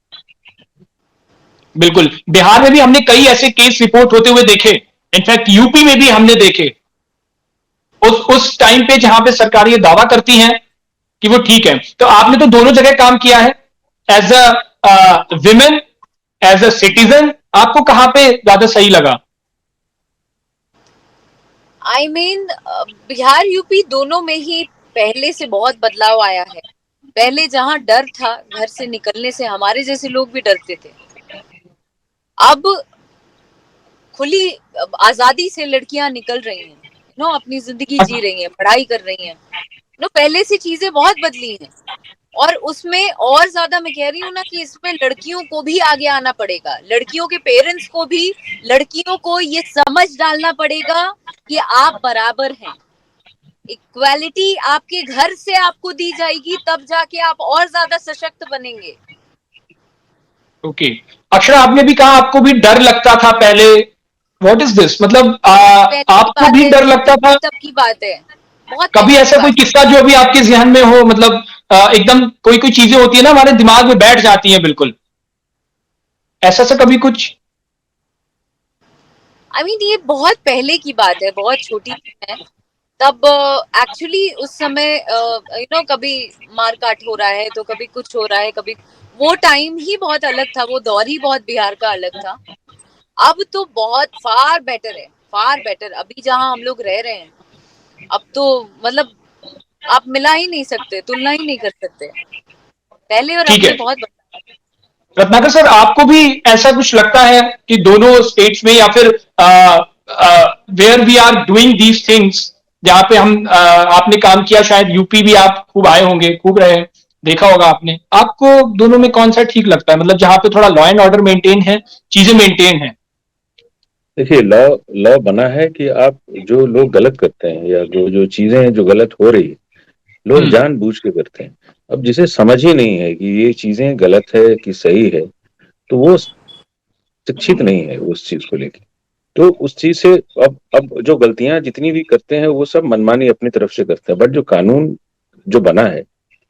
Speaker 2: बिल्कुल, बिहार में भी हमने कई ऐसे केस रिपोर्ट होते हुए देखे, इनफैक्ट यूपी में भी हमने देखे। उस टाइम पे जहां पे सरकार ये दावा करती है कि वो ठीक है। तो आपने तो दोनों जगह काम किया है, as a women, as a citizen, आपको कहां पे ज्यादा सही लगा?
Speaker 1: आई मीन बिहार यूपी दोनों में ही पहले से बहुत बदलाव आया है। पहले जहां डर था घर से निकलने से, हमारे जैसे लोग भी डरते थे, अब खुली आजादी से लड़कियां निकल रही हैं, अपनी जिंदगी जी रही हैं, पढ़ाई कर रही हैं। पहले से चीजें बहुत बदली हैं। और उसमें और ज्यादा मैं कह रही हूँ ना कि इसमें लड़कियों को भी आगे आना पड़ेगा, लड़कियों के पेरेंट्स को भी, लड़कियों को ये समझ डालना पड़ेगा कि आप बराबर हैं। इक्वालिटी आपके घर से आपको दी जाएगी, तब जाके आप और ज्यादा सशक्त बनेंगे।
Speaker 2: ओके। अक्षरा, आपने भी कहा आपको भी डर लगता था पहले। व्हाट इज दिस, मतलब
Speaker 1: बहुत पहले की
Speaker 2: आपको
Speaker 1: बात
Speaker 2: भी
Speaker 1: है,
Speaker 2: डर लगता था?
Speaker 1: तब की बात है, बहुत
Speaker 2: कभी
Speaker 1: पहले की
Speaker 2: ऐसा कोई
Speaker 1: बात।
Speaker 2: किस्सा जो अभी आपके जहन में हो, मतलब एकदम कोई कोई चीजें होती है ना हमारे दिमाग में बैठ जाती हैं बिल्कुल, ऐसा सा कभी कुछ?
Speaker 1: आई मीन ये बहुत पहले की बात है, बहुत छोटी थी मैं तब। एक्चुअली उस समय कभी मारकाट हो रहा है तो कभी कुछ हो रहा है, कभी वो टाइम ही बहुत अलग था, वो दौर ही बहुत बिहार का अलग था। अब तो बहुत फार बेटर है, फार बेटर। अभी जहां हम लोग रह रहे हैं, अब तो मतलब आप मिला ही नहीं सकते, तुलना ही नहीं कर सकते पहले और अब
Speaker 2: ठीक है।
Speaker 1: में, बहुत बड़ा।
Speaker 2: रत्नाकर सर, आपको भी ऐसा कुछ लगता है कि दोनों स्टेट्स में, या फिर where we are doing these things, जहां पे हम आपने काम किया, शायद यूपी भी आप खूब आए होंगे, खूब रहे, देखा होगा आपने, आपको दोनों में कौन सा ठीक लगता है, मतलब जहां पे थोड़ा लॉ एंड ऑर्डर मेंटेन है, चीजें मेंटेन है?
Speaker 3: देखिए, लॉ लॉ बना है कि आप जो लोग गलत करते हैं या जो जो चीजें हैं जो गलत हो रही है, लोग जानबूझ के करते हैं। अब जिसे समझ ही नहीं है कि ये चीजें गलत है कि सही है, तो वो शिक्षित नहीं है उस चीज को लेके। तो उस चीज से अब जो गलतियां जितनी भी करते हैं वो सब मनमानी अपनी तरफ से करते हैं। बट जो कानून जो बना है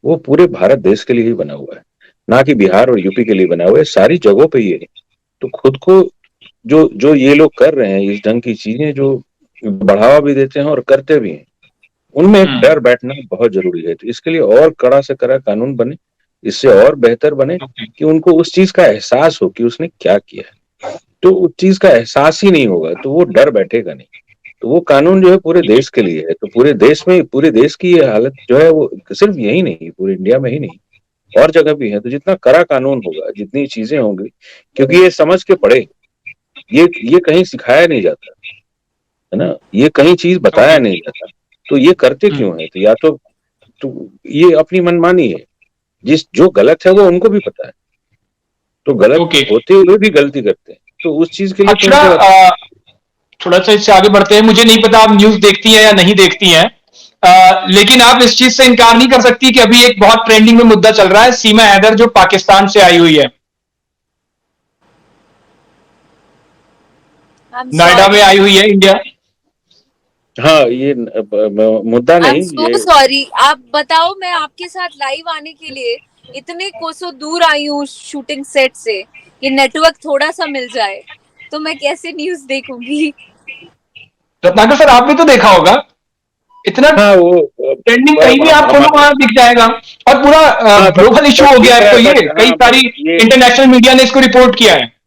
Speaker 3: वो पूरे भारत देश के लिए ही बना हुआ है, ना कि बिहार और यूपी के लिए बना हुआ है। सारी जगहों पे ये है। तो खुद को जो जो ये लोग कर रहे हैं, इस ढंग की चीजें जो बढ़ावा भी देते हैं और करते भी हैं, उनमें एक डर बैठना बहुत जरूरी है। तो इसके लिए और कड़ा से कड़ा कानून बने, इससे और बेहतर बने, कि उनको उस चीज का एहसास हो कि उसने क्या किया है। तो उस चीज का एहसास ही नहीं होगा, तो वो डर बैठेगा नहीं। तो वो कानून जो है पूरे देश के लिए है, तो पूरे देश में, पूरे देश की ये हालत जो है वो सिर्फ यही नहीं, पूरे इंडिया में ही नहीं, और जगह भी है। तो जितना कड़ा कानून होगा, जितनी चीजें होंगी, क्योंकि ये समझ के पढ़े, ये कहीं सिखाया नहीं जाता है ना, ये कहीं चीज बताया
Speaker 2: ओके।
Speaker 3: नहीं जाता। तो ये करते क्यों है? तो या तो ये अपनी मनमानी है। जो गलत है वो उनको भी पता है, तो गलत
Speaker 2: ओके
Speaker 3: होते हुए भी गलती करते हैं, तो उस चीज के लिए तो
Speaker 2: अक्षरा,
Speaker 3: उनको
Speaker 2: थोड़ा सा इससे आगे बढ़ते हैं। मुझे नहीं पता आप न्यूज देखती हैं या नहीं देखती हैं, लेकिन आप इस चीज से इनकार नहीं कर सकती कि अभी एक बहुत ट्रेंडिंग में मुद्दा चल रहा है, सीमा हैदर जो पाकिस्तान से आई हुई है,
Speaker 1: I'm
Speaker 2: नोएडा में
Speaker 1: sorry.
Speaker 2: आई हुई है इंडिया।
Speaker 3: हाँ, ये मुद्दा
Speaker 1: I'm
Speaker 3: नहीं
Speaker 1: so
Speaker 3: ये।
Speaker 1: sorry. आप बताओ, मैं आपके साथ लाइव आने के लिए इतने कोसों दूर आई हूँ शूटिंग सेट से कि नेटवर्क थोड़ा सा मिल जाए, तो मैं कैसे न्यूज देखूंगी?
Speaker 2: रत्नाकर सर, आपने तो देखा होगा, इतना
Speaker 3: हाँ, वो
Speaker 2: ट्रेंडिंग कहीं भी आप खोलो
Speaker 3: हमारे,
Speaker 2: वहां दिख जाएगा। और पूरा
Speaker 3: हाँ,
Speaker 2: ग्लोबल इशू
Speaker 3: बट
Speaker 2: हो
Speaker 3: दिख
Speaker 2: गया
Speaker 3: रहा
Speaker 2: है,
Speaker 3: है,
Speaker 2: तो ये
Speaker 3: बट
Speaker 2: कई
Speaker 3: हाँ, बट
Speaker 2: सारी
Speaker 3: ये
Speaker 2: इंटरनेशनल मीडिया ने इसको रिपोर्ट किया है।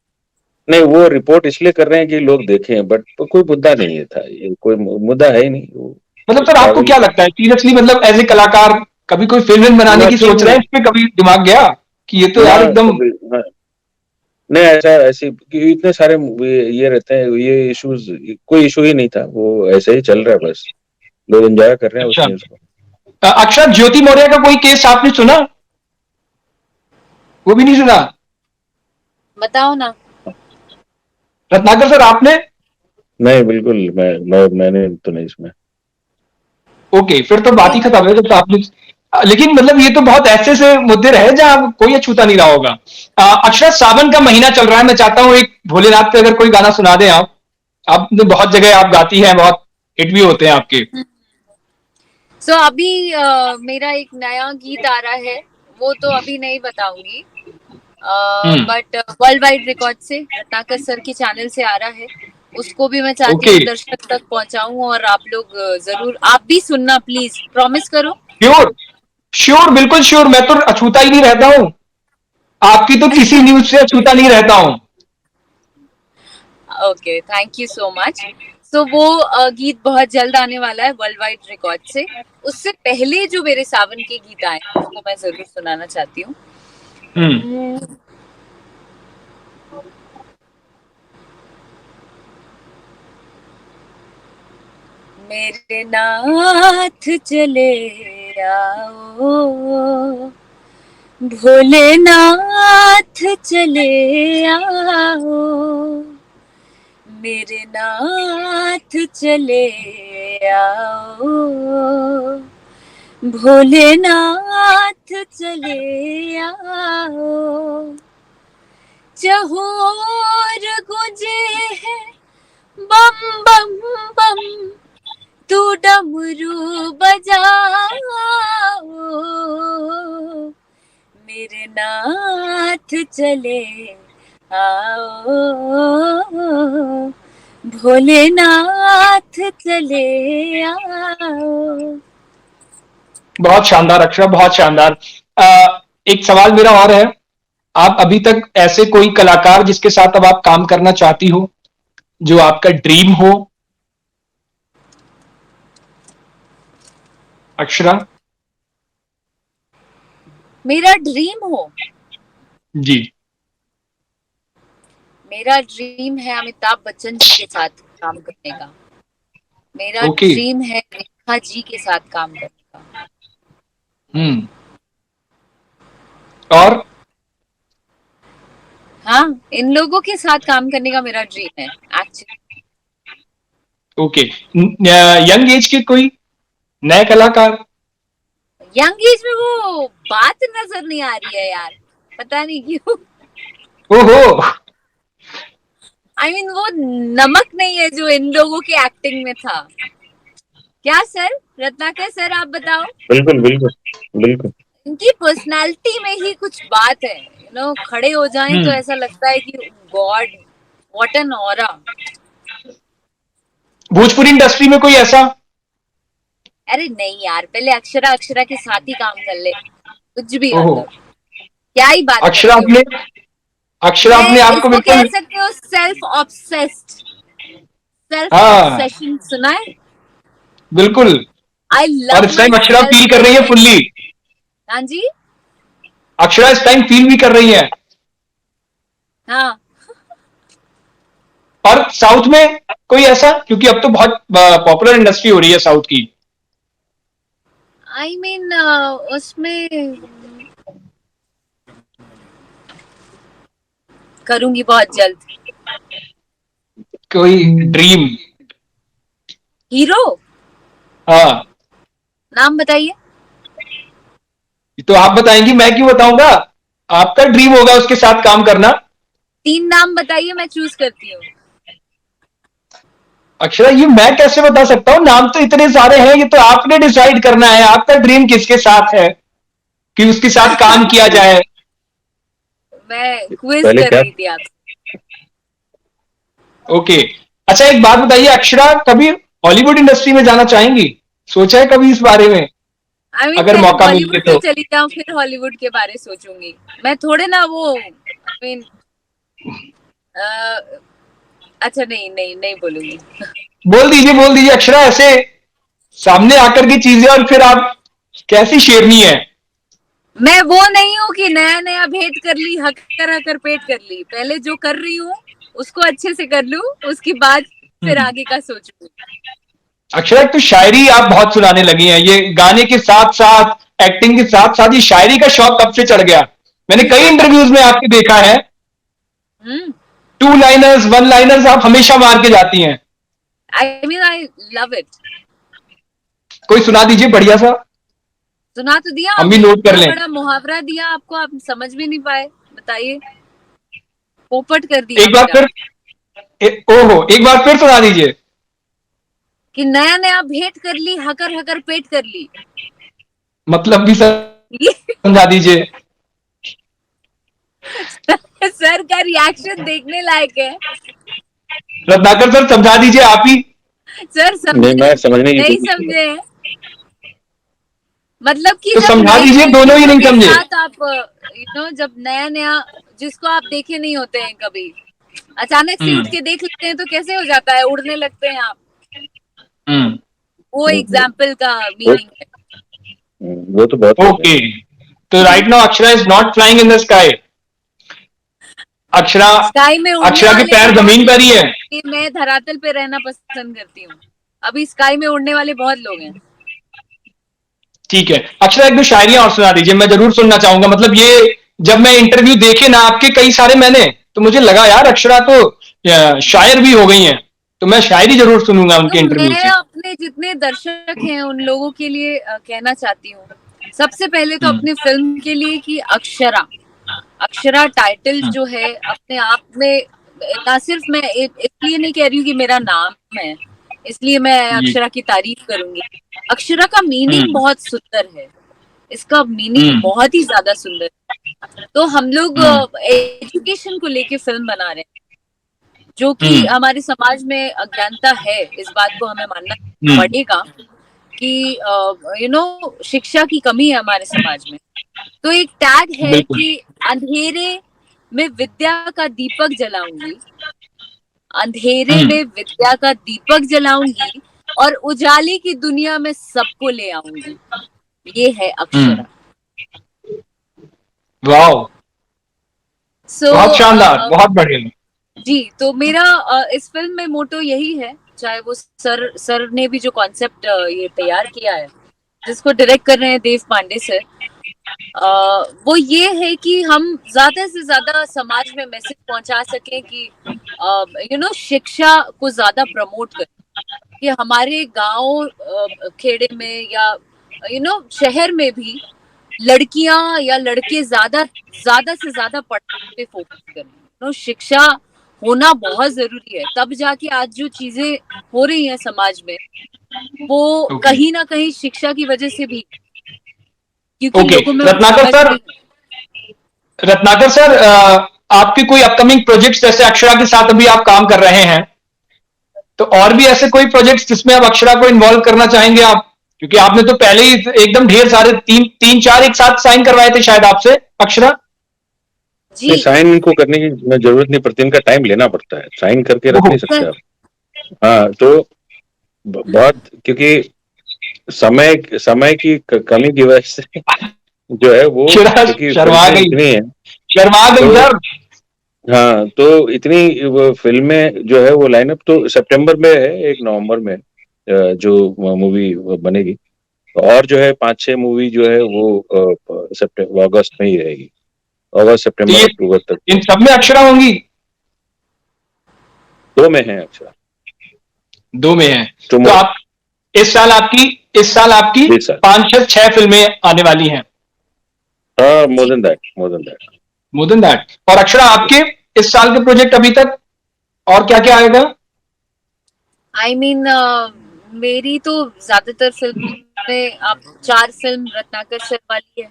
Speaker 3: नहीं, वो रिपोर्ट इसलिए कर रहे हैं कि लोग देखें, बट कोई मुद्दा नहीं है था, ये कोई मुद्दा है ही नहीं वो।
Speaker 2: मतलब सर, आपको
Speaker 3: पागल,
Speaker 2: क्या लगता है सीरियसली, मतलब एज ए कलाकार कभी कोई फिल्म बनाने की सोच
Speaker 3: नथिंग
Speaker 2: रहे हैं, इस पे कभी दिमाग गया कि ये तो
Speaker 3: ना
Speaker 2: यार एकदम।
Speaker 3: कभी ना, नहीं ऐसा, ऐसे कि इतने सारे ये रहते हैं, ये इश्यूज, कोई इशू ही नहीं था, वो ऐसे ही चल रहा है बस, लोग एंजॉय कर रहे हैं उस
Speaker 2: अच्छा,
Speaker 3: न्यूज को।
Speaker 2: अक्षर, ज्योति मौर्य का कोई केस आपने सुना? वो भी नहीं सुना?
Speaker 1: बताओ ना।
Speaker 2: रत्नाकर सर, आपने?
Speaker 3: नहीं, बिल्कुल, मैंने तो नहीं सुना।
Speaker 2: ओके, फिर तो बात ही खत्म है जब तो आपने। लेकिन मतलब ये तो बहुत ऐसे से मुद्दे रहे जहां कोई अछूता नहीं रहा होगा। अक्षर, सावन का महीना चल रहा है, मैं चाहता हूँ एक भोलेनाथ पे अगर कोई गाना सुना दें आप। आपने बहुत जगह आप गाती हैं, बहुत हिट भी होते हैं आपके।
Speaker 1: सो अभी मेरा एक नया गीत आ रहा है, वो तो अभी नहीं बताऊंगी,
Speaker 2: हम्म।
Speaker 1: बट वर्ल्ड वाइड रिकॉर्ड से रत्नाकर सर के चैनल से आ रहा है। उसको भी मैं चाहती
Speaker 2: ओके।
Speaker 1: हूँ दर्शक तक पहुंचाऊं, और आप लोग जरूर आप भी सुनना, प्लीज प्रॉमिस करो।
Speaker 2: श्योर, श्योर, बिल्कुल श्योर, मैं तो अछूता ही नहीं रहता हूँ। आपकी तो किसी न्यूज से अछूता नहीं रहता हूँ।
Speaker 1: Okay, thank you so much. So वो गीत बहुत जल्द आने वाला है वर्ल्ड वाइड रिकॉर्ड से। उससे पहले जो मेरे सावन के गीत आए हैं, उसको मैं जरूर सुनाना चाहती हूँ।
Speaker 2: हम्म।
Speaker 1: मेरे नाथ चले आओ, भोलेनाथ चले आओ, मेरे नाथ चले आओ, भोलेनाथ चले आओ, चहोर गुजे है बम बम बम, तू डमरू बजाओ, मेरे नाथ चले आओ, भोलेनाथ चले आओ।
Speaker 2: बहुत शानदार अक्षरा, बहुत शानदार। एक सवाल मेरा और है, आप अभी तक ऐसे कोई कलाकार जिसके साथ अब आप काम करना चाहती हो, जो आपका ड्रीम हो? अक्षरा?
Speaker 1: मेरा ड्रीम हो?
Speaker 2: जी।
Speaker 1: मेरा ड्रीम है अमिताभ बच्चन जी के साथ काम करने का। मेरा
Speaker 2: ओके।
Speaker 1: ड्रीम है रेखा जी के साथ काम करने का।
Speaker 2: हम्म। और?
Speaker 1: हाँ, इन लोगों के साथ काम करने का मेरा ड्रीम है एक्चुअली।
Speaker 2: ओके। यंग एज के कोई नए कलाकार?
Speaker 1: यंग एज में वो बात नजर नहीं आ रही है यार, पता नहीं क्यों।
Speaker 2: ओहो।
Speaker 1: आई मीन वो नमक नहीं है जो इन लोगों की एक्टिंग में था। क्या सर, रत्नाकर सर, आप बताओ।
Speaker 3: बिल्कुल, बिल्कुल, बिल्कुल।
Speaker 1: इनकी पर्सनालिटी में ही कुछ बात है, खड़े हो जाएं तो
Speaker 2: हम्म।
Speaker 1: ऐसा लगता है कि God, what an aura.
Speaker 2: Bhojpuri industry में कोई ऐसा?
Speaker 1: अरे नहीं यार, पहले अक्षरा अक्षरा के साथ ही काम कर ले, कुछ भी
Speaker 2: ओहो।
Speaker 1: मतलब, क्या ही बात
Speaker 2: अक्षरा
Speaker 1: करते हो।
Speaker 2: आपने अक्षरा अपने आप को
Speaker 1: इसको कह
Speaker 2: बिल्कुल,
Speaker 1: सकते हो सेल्फ ऑब्सेस्ड, सेल्फ
Speaker 2: हाँ
Speaker 1: ऑब्सेशन सुना है?
Speaker 2: बिल्कुल।
Speaker 1: आई
Speaker 2: और
Speaker 1: लव
Speaker 2: इस
Speaker 1: my
Speaker 2: time Akshara
Speaker 1: self
Speaker 2: feel कर रही है फुल्ली,
Speaker 1: हाँ जी,
Speaker 2: अक्षरा इस टाइम फील भी कर रही है।
Speaker 1: हाँ।
Speaker 2: और साउथ में कोई ऐसा, क्योंकि अब तो बहुत पॉपुलर इंडस्ट्री हो रही है साउथ की,
Speaker 1: आई मीन उसमें करूंगी बहुत जल्द।
Speaker 2: कोई ड्रीम?
Speaker 1: हीरो
Speaker 2: हाँ,
Speaker 1: नाम बताइए।
Speaker 2: तो आप बताएंगी, मैं क्यों बताऊंगा? आपका ड्रीम होगा उसके साथ काम करना।
Speaker 1: 3 नाम बताइए, मैं चूज करती हूँ।
Speaker 2: अक्षरा, ये मैं कैसे बता सकता हूँ? नाम तो इतने सारे हैं, ये तो आपने डिसाइड करना है, आपका ड्रीम किसके साथ है कि उसके साथ काम किया जाए।
Speaker 1: मैं क्विज
Speaker 3: पहले
Speaker 1: कर
Speaker 3: क्या?
Speaker 1: रही थी आप।
Speaker 2: ओके। अच्छा, एक बात बताइए, अक्षरा कभी हॉलीवुड इंडस्ट्री में जाना चाहेंगी? सोचा है कभी इस बारे में,
Speaker 1: आई मीन
Speaker 2: अगर
Speaker 1: पहले
Speaker 2: मौका मिले
Speaker 1: बॉलीवुड में
Speaker 2: तो?
Speaker 1: चली जाऊं, फिर हॉलीवुड के बारे सोचूंगी। मैं थोड़े ना वो आई मीन अच्छा नहीं नहीं नहीं बोलूंगी।
Speaker 2: बोल दीजिए अक्षरा, ऐसे सामने आकर की चीजें, और फिर आप कैसी शेरनी है।
Speaker 1: मैं वो नहीं हूँ कि नया नया भेंट कर ली, हकर पेट कर ली। पहले जो कर रही हूँ उसको अच्छे से कर लूं, उसके बाद फिर आगे का सोचूंगी।
Speaker 2: अक्षरा, एक तो शायरी आप बहुत सुनाने लगी हैं, ये गाने के साथ साथ एक्टिंग के साथ साथ ये शायरी का शौक कब से चढ़ गया? मैंने कई इंटरव्यूज में आपके देखा है,
Speaker 1: हम्म।
Speaker 2: 2 लाइनर्स 1 लाइनर्स आप हमेशा मार के जाती हैं।
Speaker 1: I mean I love it.
Speaker 2: कोई सुना दीजिए बढ़िया सा,
Speaker 1: सुना तो दिया,
Speaker 2: हम भी
Speaker 1: अभी
Speaker 2: नोट कर
Speaker 1: इतना
Speaker 2: लें।
Speaker 1: बड़ा मुहावरा दिया आपको, आप समझ भी नहीं पाए। बताइए, पोपट कर दिया
Speaker 2: एक बार
Speaker 1: मेरा।
Speaker 2: फिर, ओहो, एक बार फिर सुना दीजिए।
Speaker 1: कि नया नया भेंट कर ली, हकर हकर पेट कर ली।
Speaker 2: मतलब भी समझा दीजिए।
Speaker 1: सर का रिएक्शन देखने लायक है।
Speaker 2: रत्नाकर सर, समझा दीजिए आप ही।
Speaker 1: सर
Speaker 3: नहीं,
Speaker 1: समझे
Speaker 3: मैं समझने की
Speaker 1: नहीं
Speaker 3: कोशिश कर
Speaker 1: समझे? मतलब कि
Speaker 2: तो
Speaker 1: जब
Speaker 2: समझा
Speaker 1: नई
Speaker 2: दीजिए,
Speaker 1: नई
Speaker 2: दोनों ही
Speaker 1: चीजों
Speaker 2: नहीं
Speaker 1: के
Speaker 2: समझे।
Speaker 1: साथ आप जब नया नया जिसको आप देखे नहीं होते हैं कभी, अचानक से उठ के देख लेते हैं तो कैसे हो जाता है, उड़ने लगते हैं आप। वो एग्जाम्पल का
Speaker 3: वो
Speaker 1: मीनिंग है।
Speaker 3: वो तो बहुत होता है।
Speaker 2: ओके, तो right now Akshara is not flying in the sky. Akshara,
Speaker 1: sky में उड़ने
Speaker 2: अक्षरा के
Speaker 1: वाले
Speaker 2: पैर
Speaker 1: तो बहुत
Speaker 2: जमीन पर ही
Speaker 1: लोग
Speaker 2: है।
Speaker 1: हैं, कि मैं धरातल पे रहना पसंद करती हूँ। अभी स्काई में उड़ने वाले बहुत लोग हैं।
Speaker 2: ठीक है अक्षरा, एक दो शायरियां और सुना दीजिए, मैं जरूर सुनना चाहूंगा। मतलब ये जब मैं इंटरव्यू देखे ना आपके कई सारे मैंने, तो मुझे लगा यार अक्षरा तो शायर भी हो गई हैं, तो मैं शायरी जरूर सुनूंगा
Speaker 1: तो
Speaker 2: उनके इंटरव्यू
Speaker 1: मैं
Speaker 2: से।
Speaker 1: अपने जितने दर्शक हैं उन लोगों के लिए कहना चाहती हूँ, सबसे पहले तो अपनी फिल्म के लिए कि अक्षरा, अक्षरा टाइटल जो है अपने आप में, ना सिर्फ मैं इसलिए नहीं कह रही हूँ कि मेरा नाम है इसलिए मैं
Speaker 2: जी।
Speaker 1: अक्षरा की तारीफ करूंगी। अक्षरा का मीनिंग बहुत सुंदर है, इसका मीनिंग बहुत ही ज्यादा सुंदर है। तो हम लोग एजुकेशन को लेके फिल्म बना रहे हैं, जो कि हमारे समाज में अज्ञानता है, इस बात को हमें मानना पड़ेगा कि शिक्षा की कमी है हमारे समाज में। तो एक टैग है
Speaker 2: बिल्कुल।
Speaker 1: कि अंधेरे में विद्या का दीपक जलाऊंगी, अंधेरे में विद्या का दीपक जलाऊंगी और उजाले की दुनिया में सबको ले आऊंगी। ये है अक्षरा।
Speaker 2: वाओ, बहुत शानदार,
Speaker 1: सो
Speaker 2: बहुत बढ़िया।
Speaker 1: जी, तो मेरा इस फिल्म में मोटो यही है, चाहे वो सर ने भी जो कॉन्सेप्ट ये तैयार किया है, जिसको डायरेक्ट कर रहे हैं देव पांडे सर, वो ये है कि हम ज्यादा से ज्यादा समाज में मैसेज पहुंचा सकें कि शिक्षा को ज्यादा प्रमोट करें, कि हमारे गांव खेड़े में या शहर में भी लड़कियां या लड़के ज्यादा ज्यादा से ज्यादा पढ़ाई पे फोकस करें। शिक्षा होना बहुत जरूरी है, तब जाके आज जो चीजें हो रही हैं समाज में वो कहीं ना कहीं शिक्षा की वजह से भी, क्योंकि लोगों में वो
Speaker 2: रत्नाकर
Speaker 1: समझ
Speaker 2: सर,
Speaker 1: नहीं है।
Speaker 2: रत्नाकर सर, आपके कोई अपकमिंग प्रोजेक्ट्स जैसे अक्षरा के साथ अभी आप काम कर रहे हैं, तो और भी ऐसे कोई प्रोजेक्ट्स जिसमें आप अक्षरा को इन्वॉल्व करना चाहेंगे आप? क्योंकि आपने तो पहले ही एकदम ढेर सारे 3-4 एक साथ साइन करवाए थे शायद आपसे, अक्षरा।
Speaker 1: जी
Speaker 3: साइन इनको करने की जरूरत नहीं पड़ती, इनका टाइम लेना पड़ता है, साइन करके रख नहीं सकते आप। हाँ, तो बहुत, क्योंकि समय की कमी की वजह से जो है वो, क्योंकि
Speaker 2: शर्मा
Speaker 3: फिल्में
Speaker 2: गई,
Speaker 3: इतनी हैं,
Speaker 2: शर्मा गई
Speaker 3: तो
Speaker 2: सर।
Speaker 3: हाँ, तो इतनी वो फिल्में जो है वो लाइनअप तो सितंबर में है, 1 नवंबर में जो मूवी बनेगी, और जो है 5-6 मूवी जो है वो सितंबर अगस्त में ही रहेगी, अगस्त
Speaker 2: तो
Speaker 3: सितंबर
Speaker 2: ये
Speaker 3: अक्टूबर तक
Speaker 2: इन
Speaker 3: तो।
Speaker 2: सब में अक्षरा होंगी?
Speaker 3: 2 में है अच्छा।
Speaker 2: 2 में है।
Speaker 3: तो
Speaker 2: तो आप इस साल आपकी
Speaker 3: जी सर।
Speaker 2: 5-6 फिल्में आने वाली हैं।
Speaker 3: हाँ,
Speaker 1: जी
Speaker 3: more than that.
Speaker 2: More than that. और अक्षरा, आपके इस साल के प्रोजेक्ट अभी तक और क्या क्या आएगा?
Speaker 1: आई मीन मेरी तो ज्यादातर फिल्म में आप 4 फिल्म रत्नाकर सर वाली है,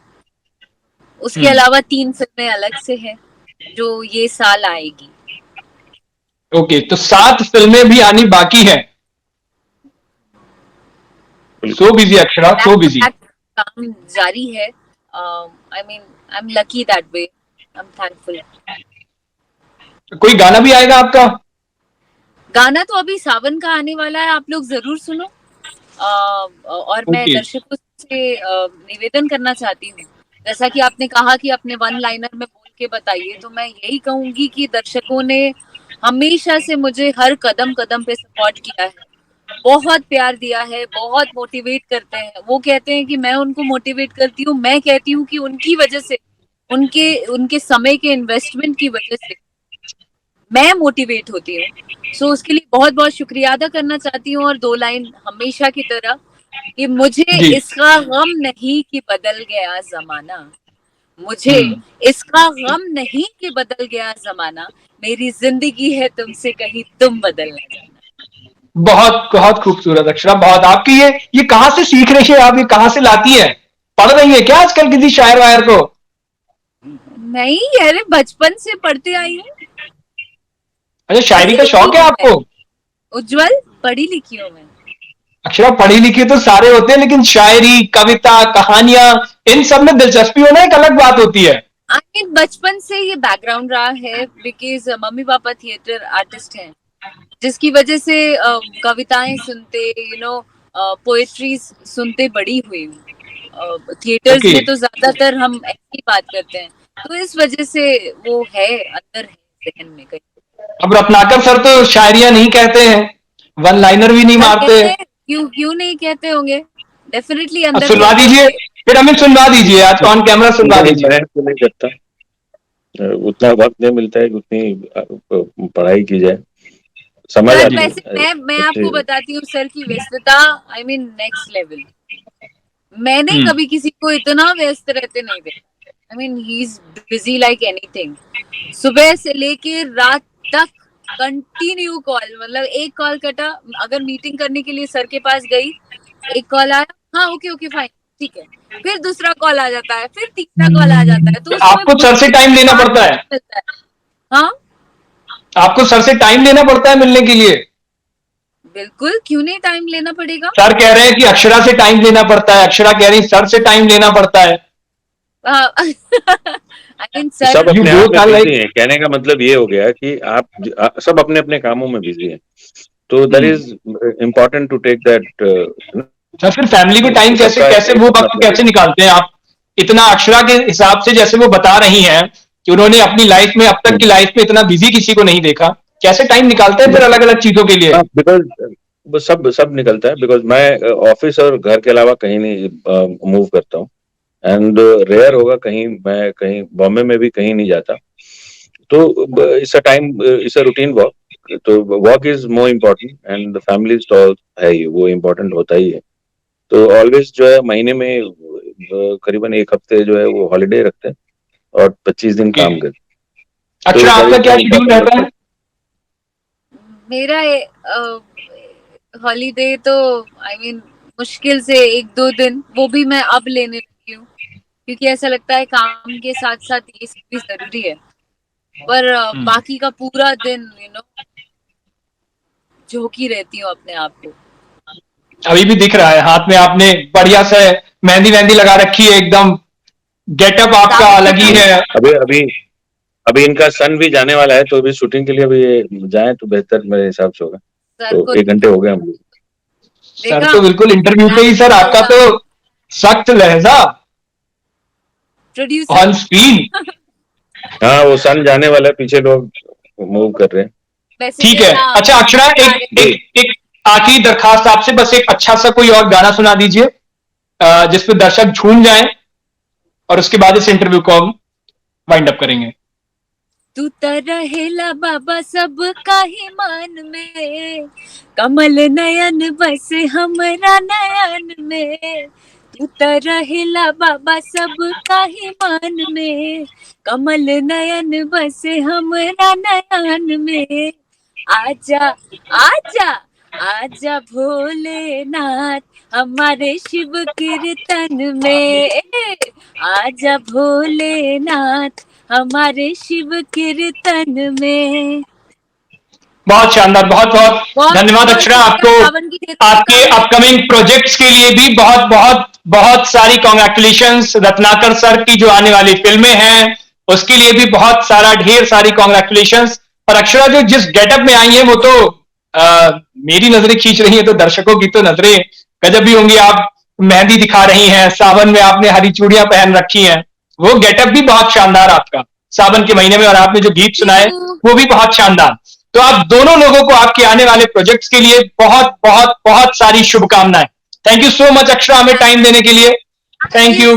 Speaker 1: उसके अलावा 3 फिल्में अलग से हैं जो ये साल आएगी।
Speaker 2: ओके, तो 7 फिल्में भी आनी बाकी है। So busy Akshara,
Speaker 1: back
Speaker 2: so
Speaker 1: too
Speaker 2: busy.
Speaker 1: Back काम जारी है। I mean I am lucky that way, I am thankful.
Speaker 2: कोई गाना भी आएगा आपका?
Speaker 1: गाना तो अभी सावन का आने वाला है, आप लोग जरूर सुनो। और मैं
Speaker 2: ओके।
Speaker 1: दर्शकों से निवेदन करना चाहती हूँ, जैसा कि आपने कहा कि अपने वन लाइनर में बोल के बताइए, तो मैं यही कहूंगी कि दर्शकों ने हमेशा से मुझे हर कदम कदम पे सपोर्ट किया है, बहुत प्यार दिया है, बहुत मोटिवेट करते हैं। वो कहते हैं कि मैं उनको मोटिवेट करती हूँ, मैं कहती हूँ कि उनकी वजह से, उनके उनके समय के इन्वेस्टमेंट की वजह से मैं मोटिवेट होती हूँ। सो उसके लिए बहुत बहुत शुक्रिया अदा करना चाहती हूँ। और 2 लाइन हमेशा की तरह कि मुझे
Speaker 2: जी।
Speaker 1: इसका गम नहीं कि बदल गया जमाना, मुझे
Speaker 2: हम्म।
Speaker 1: इसका गम नहीं कि बदल गया जमाना, मेरी जिंदगी है तुमसे कहीं तुम बदल ना जाना।
Speaker 2: बहुत बहुत खूबसूरत अक्षरा, बहुत। आपकी ये कहाँ से सीख रही है आप, ये कहाँ से लाती है? पढ़ रही है क्या आजकल किसी शायर वायर को?
Speaker 1: नहीं, अरे बचपन से पढ़ते आई हूँ,
Speaker 2: अच्छा, शायरी
Speaker 1: पढ़ी
Speaker 2: का
Speaker 1: लिखी
Speaker 2: शौक है
Speaker 1: हूँ मैं।
Speaker 2: आपको?
Speaker 1: उज्जवल, पढ़ी लिखी हूँ मैं।
Speaker 2: अक्षरा, पढ़ी लिखी तो सारे होते हैं, लेकिन शायरी, कविता, कहानियां, इन सब में दिलचस्पी होना एक अलग बात होती है।
Speaker 1: आई मीन बचपन से ये बैकग्राउंड रहा है, because mummy papa theatre artist हैं, जिसकी वजह से कविताएं सुनते, पोएट्रीज सुनते बड़ी हुई हूँ। Theatres
Speaker 2: okay.
Speaker 1: में तो ज्यादातर हम ऐसी बात करते हैं, तो इस वजह से वो है, अंदर है जहन में कहीं।
Speaker 2: अब रत्नाकर सर तो शायरियां नहीं कहते हैं, वन लाइनर भी नहीं
Speaker 1: सर
Speaker 2: मारते।
Speaker 1: कहते हैं, क्यों क्यों नहीं कहते होंगे, डेफिनेटली
Speaker 2: अब
Speaker 1: अंदर
Speaker 2: सुनवा
Speaker 1: कहते
Speaker 2: दीजिए,
Speaker 1: होंगे।
Speaker 2: फिर हमें सुनवा दीजिए, आज ऑन कैमरा सुनवा
Speaker 3: नहीं,
Speaker 2: दीजिए।
Speaker 3: मैं तो नहीं करता, उतना वक्त नहीं मिलता है कि उतनी पढ़ाई की जाए, समझ
Speaker 1: सर
Speaker 3: आती
Speaker 1: वैसे
Speaker 3: है
Speaker 1: मैं
Speaker 3: अच्छी।
Speaker 1: आपको बताती हूँ, सर की व्यस्तता आई मीन नेक्स्ट लेवल। मैंने
Speaker 2: हम्म।
Speaker 1: कभी किसी को इतना व्यस्त रहते नहीं देखा। I mean he is busy like anything, सुबह से लेके रात तक कंटिन्यू कॉल, मतलब एक कॉल कटा, अगर मीटिंग करने के लिए सर के पास गई, एक कॉल आया, हाँ ओके ओके फाइन ठीक है, फिर दूसरा कॉल आ जाता है, फिर तीसरा कॉल आ जाता है, तो
Speaker 2: तो
Speaker 1: उसमें
Speaker 2: आपको सर से
Speaker 1: मुझे
Speaker 2: टाइम लेना
Speaker 1: बात
Speaker 2: पड़ता है?
Speaker 1: मिलता है। हाँ
Speaker 2: आपको सर से टाइम लेना पड़ता है मिलने के लिए?
Speaker 1: बिल्कुल, क्यों नहीं टाइम लेना पड़ेगा।
Speaker 2: सर कह रहे हैं कि अक्षरा से टाइम लेना पड़ता है, अक्षरा कह रही सर से टाइम लेना पड़ता है।
Speaker 1: आई मीन सर
Speaker 3: सब
Speaker 2: यू
Speaker 3: अपने आप
Speaker 2: बोथ
Speaker 3: में
Speaker 2: आर
Speaker 3: बिजी
Speaker 2: लाइक।
Speaker 3: हैं, कहने का मतलब ये हो गया कि आप सब अपने अपने कामों में बिजी हैं, तो that is important to take that.
Speaker 2: Sir फिर फैमिली को टाइम कैसे
Speaker 3: सबका
Speaker 2: कैसे
Speaker 3: एक
Speaker 2: वो
Speaker 3: अपना
Speaker 2: वक्त
Speaker 3: अपना
Speaker 2: कैसे
Speaker 3: बिजी।
Speaker 2: निकालते हैं आप? इतना अक्षरा के हिसाब से जैसे वो बता रही हैं कि उन्होंने अपनी लाइफ में, अब तक की लाइफ में इतना बिजी किसी को नहीं देखा, कैसे टाइम निकालते हैं फिर अलग अलग चीजों के लिए?
Speaker 3: हाँ, बिकॉज वो सब निकलता है, बिकॉज मैं ऑफिस और घर के अलावा कहीं नहीं मूव करता हूँ, एंड रेयर होगा कहीं, मैं कहीं बॉम्बे में भी कहीं नहीं जाता, तो इट्स अ रूटीन वॉक, तो walk is more important and the family तो है ही, वो इम्पोर्टेंट होता ही है। तो ऑलवेज जो है महीने में करीबन 1 हफ्ते जो है वो हॉलीडे रखते हैं, और 25 दिन
Speaker 2: ओके।
Speaker 3: काम करते हैं, तो
Speaker 2: अक्षरा,
Speaker 3: दैट
Speaker 2: आपका
Speaker 3: इज
Speaker 2: क्या
Speaker 3: मोर
Speaker 2: शेड्यूल
Speaker 3: इम्पोर्टेंट।
Speaker 2: रहता है?
Speaker 1: मेरा हॉलीडे तो आई मीन मुश्किल से 1-2 दिन, वो भी मैं अब लेने लगी हूँ, क्योंकि ऐसा लगता है काम के साथ साथ ये सब भी जरूरी है। पर बाकी का पूरा दिन झोंकी रहती हूँ अपने आप को।
Speaker 2: अभी भी दिख रहा है हाथ में आपने बढ़िया से मेहंदी वेहंदी लगा रखी है एकदम। गेटअप आपका
Speaker 1: सावन
Speaker 2: अलग ही है।
Speaker 3: अभी अभी अभी इनका सन भी जाने वाला है, तो अभी शूटिंग के लिए अभी ये जाए तो बेहतर मेरे हिसाब से होगा। तो 1 घंटे हो गए हम लोग।
Speaker 2: सर तो बिल्कुल इंटरव्यू पे ही सर आपका तो सख्त लहजा
Speaker 1: प्रोड्यूसर
Speaker 2: ऑन स्क्रीन।
Speaker 3: हाँ, वो सन जाने वाला है, पीछे लोग मूव कर रहे हैं।
Speaker 2: ठीक है। अच्छा अक्षरा, एक आखिरी दरखास्त आपसे, बस एक अच्छा सा कोई और गाना सुना दीजिए जिसपे दर्शक झूम जाएं, और उसके बाद इस इंटरव्यू को हम वाइंड अप करेंगे।
Speaker 1: तू रहेला बाबा सब काही मान में, कमल नयन बस हमरा नयन में। तू रहेला बाबा सब काही मान में, कमल नयन बस हमरा नयन में। आजा आजा आजा भोलेनाथ हमारे शिव कीर्तन में, आजा भोलेनाथ हमारे शिव कीर्तन में।
Speaker 2: बहुत शानदार, बहुत बहुत धन्यवाद अक्षरा आपको। आपके अपकमिंग प्रोजेक्ट्स के लिए भी बहुत बहुत बहुत सारी कॉन्ग्रेचुलेशंस। रत्नाकर सर की जो आने वाली फिल्में हैं उसके लिए भी बहुत सारा ढेर सारी कॉन्ग्रेचुलेशंस। और अक्षरा जो जिस गेटअप में आई है वो तो मेरी नजरें खींच रही है, तो दर्शकों की तो नजरें गजब भी होंगी। आप मेहंदी दिखा रही हैं, सावन में आपने हरी चूड़ियां पहन रखी हैं, वो गेटअप भी बहुत शानदार आपका सावन के महीने में, और आपने जो गीत सुनाए वो भी बहुत शानदार। तो आप दोनों लोगों को आपके आने वाले प्रोजेक्ट्स के लिए बहुत बहुत बहुत सारी शुभकामनाएं। Thank you so much Akshara, हमें टाइम देने के लिए। Thank you.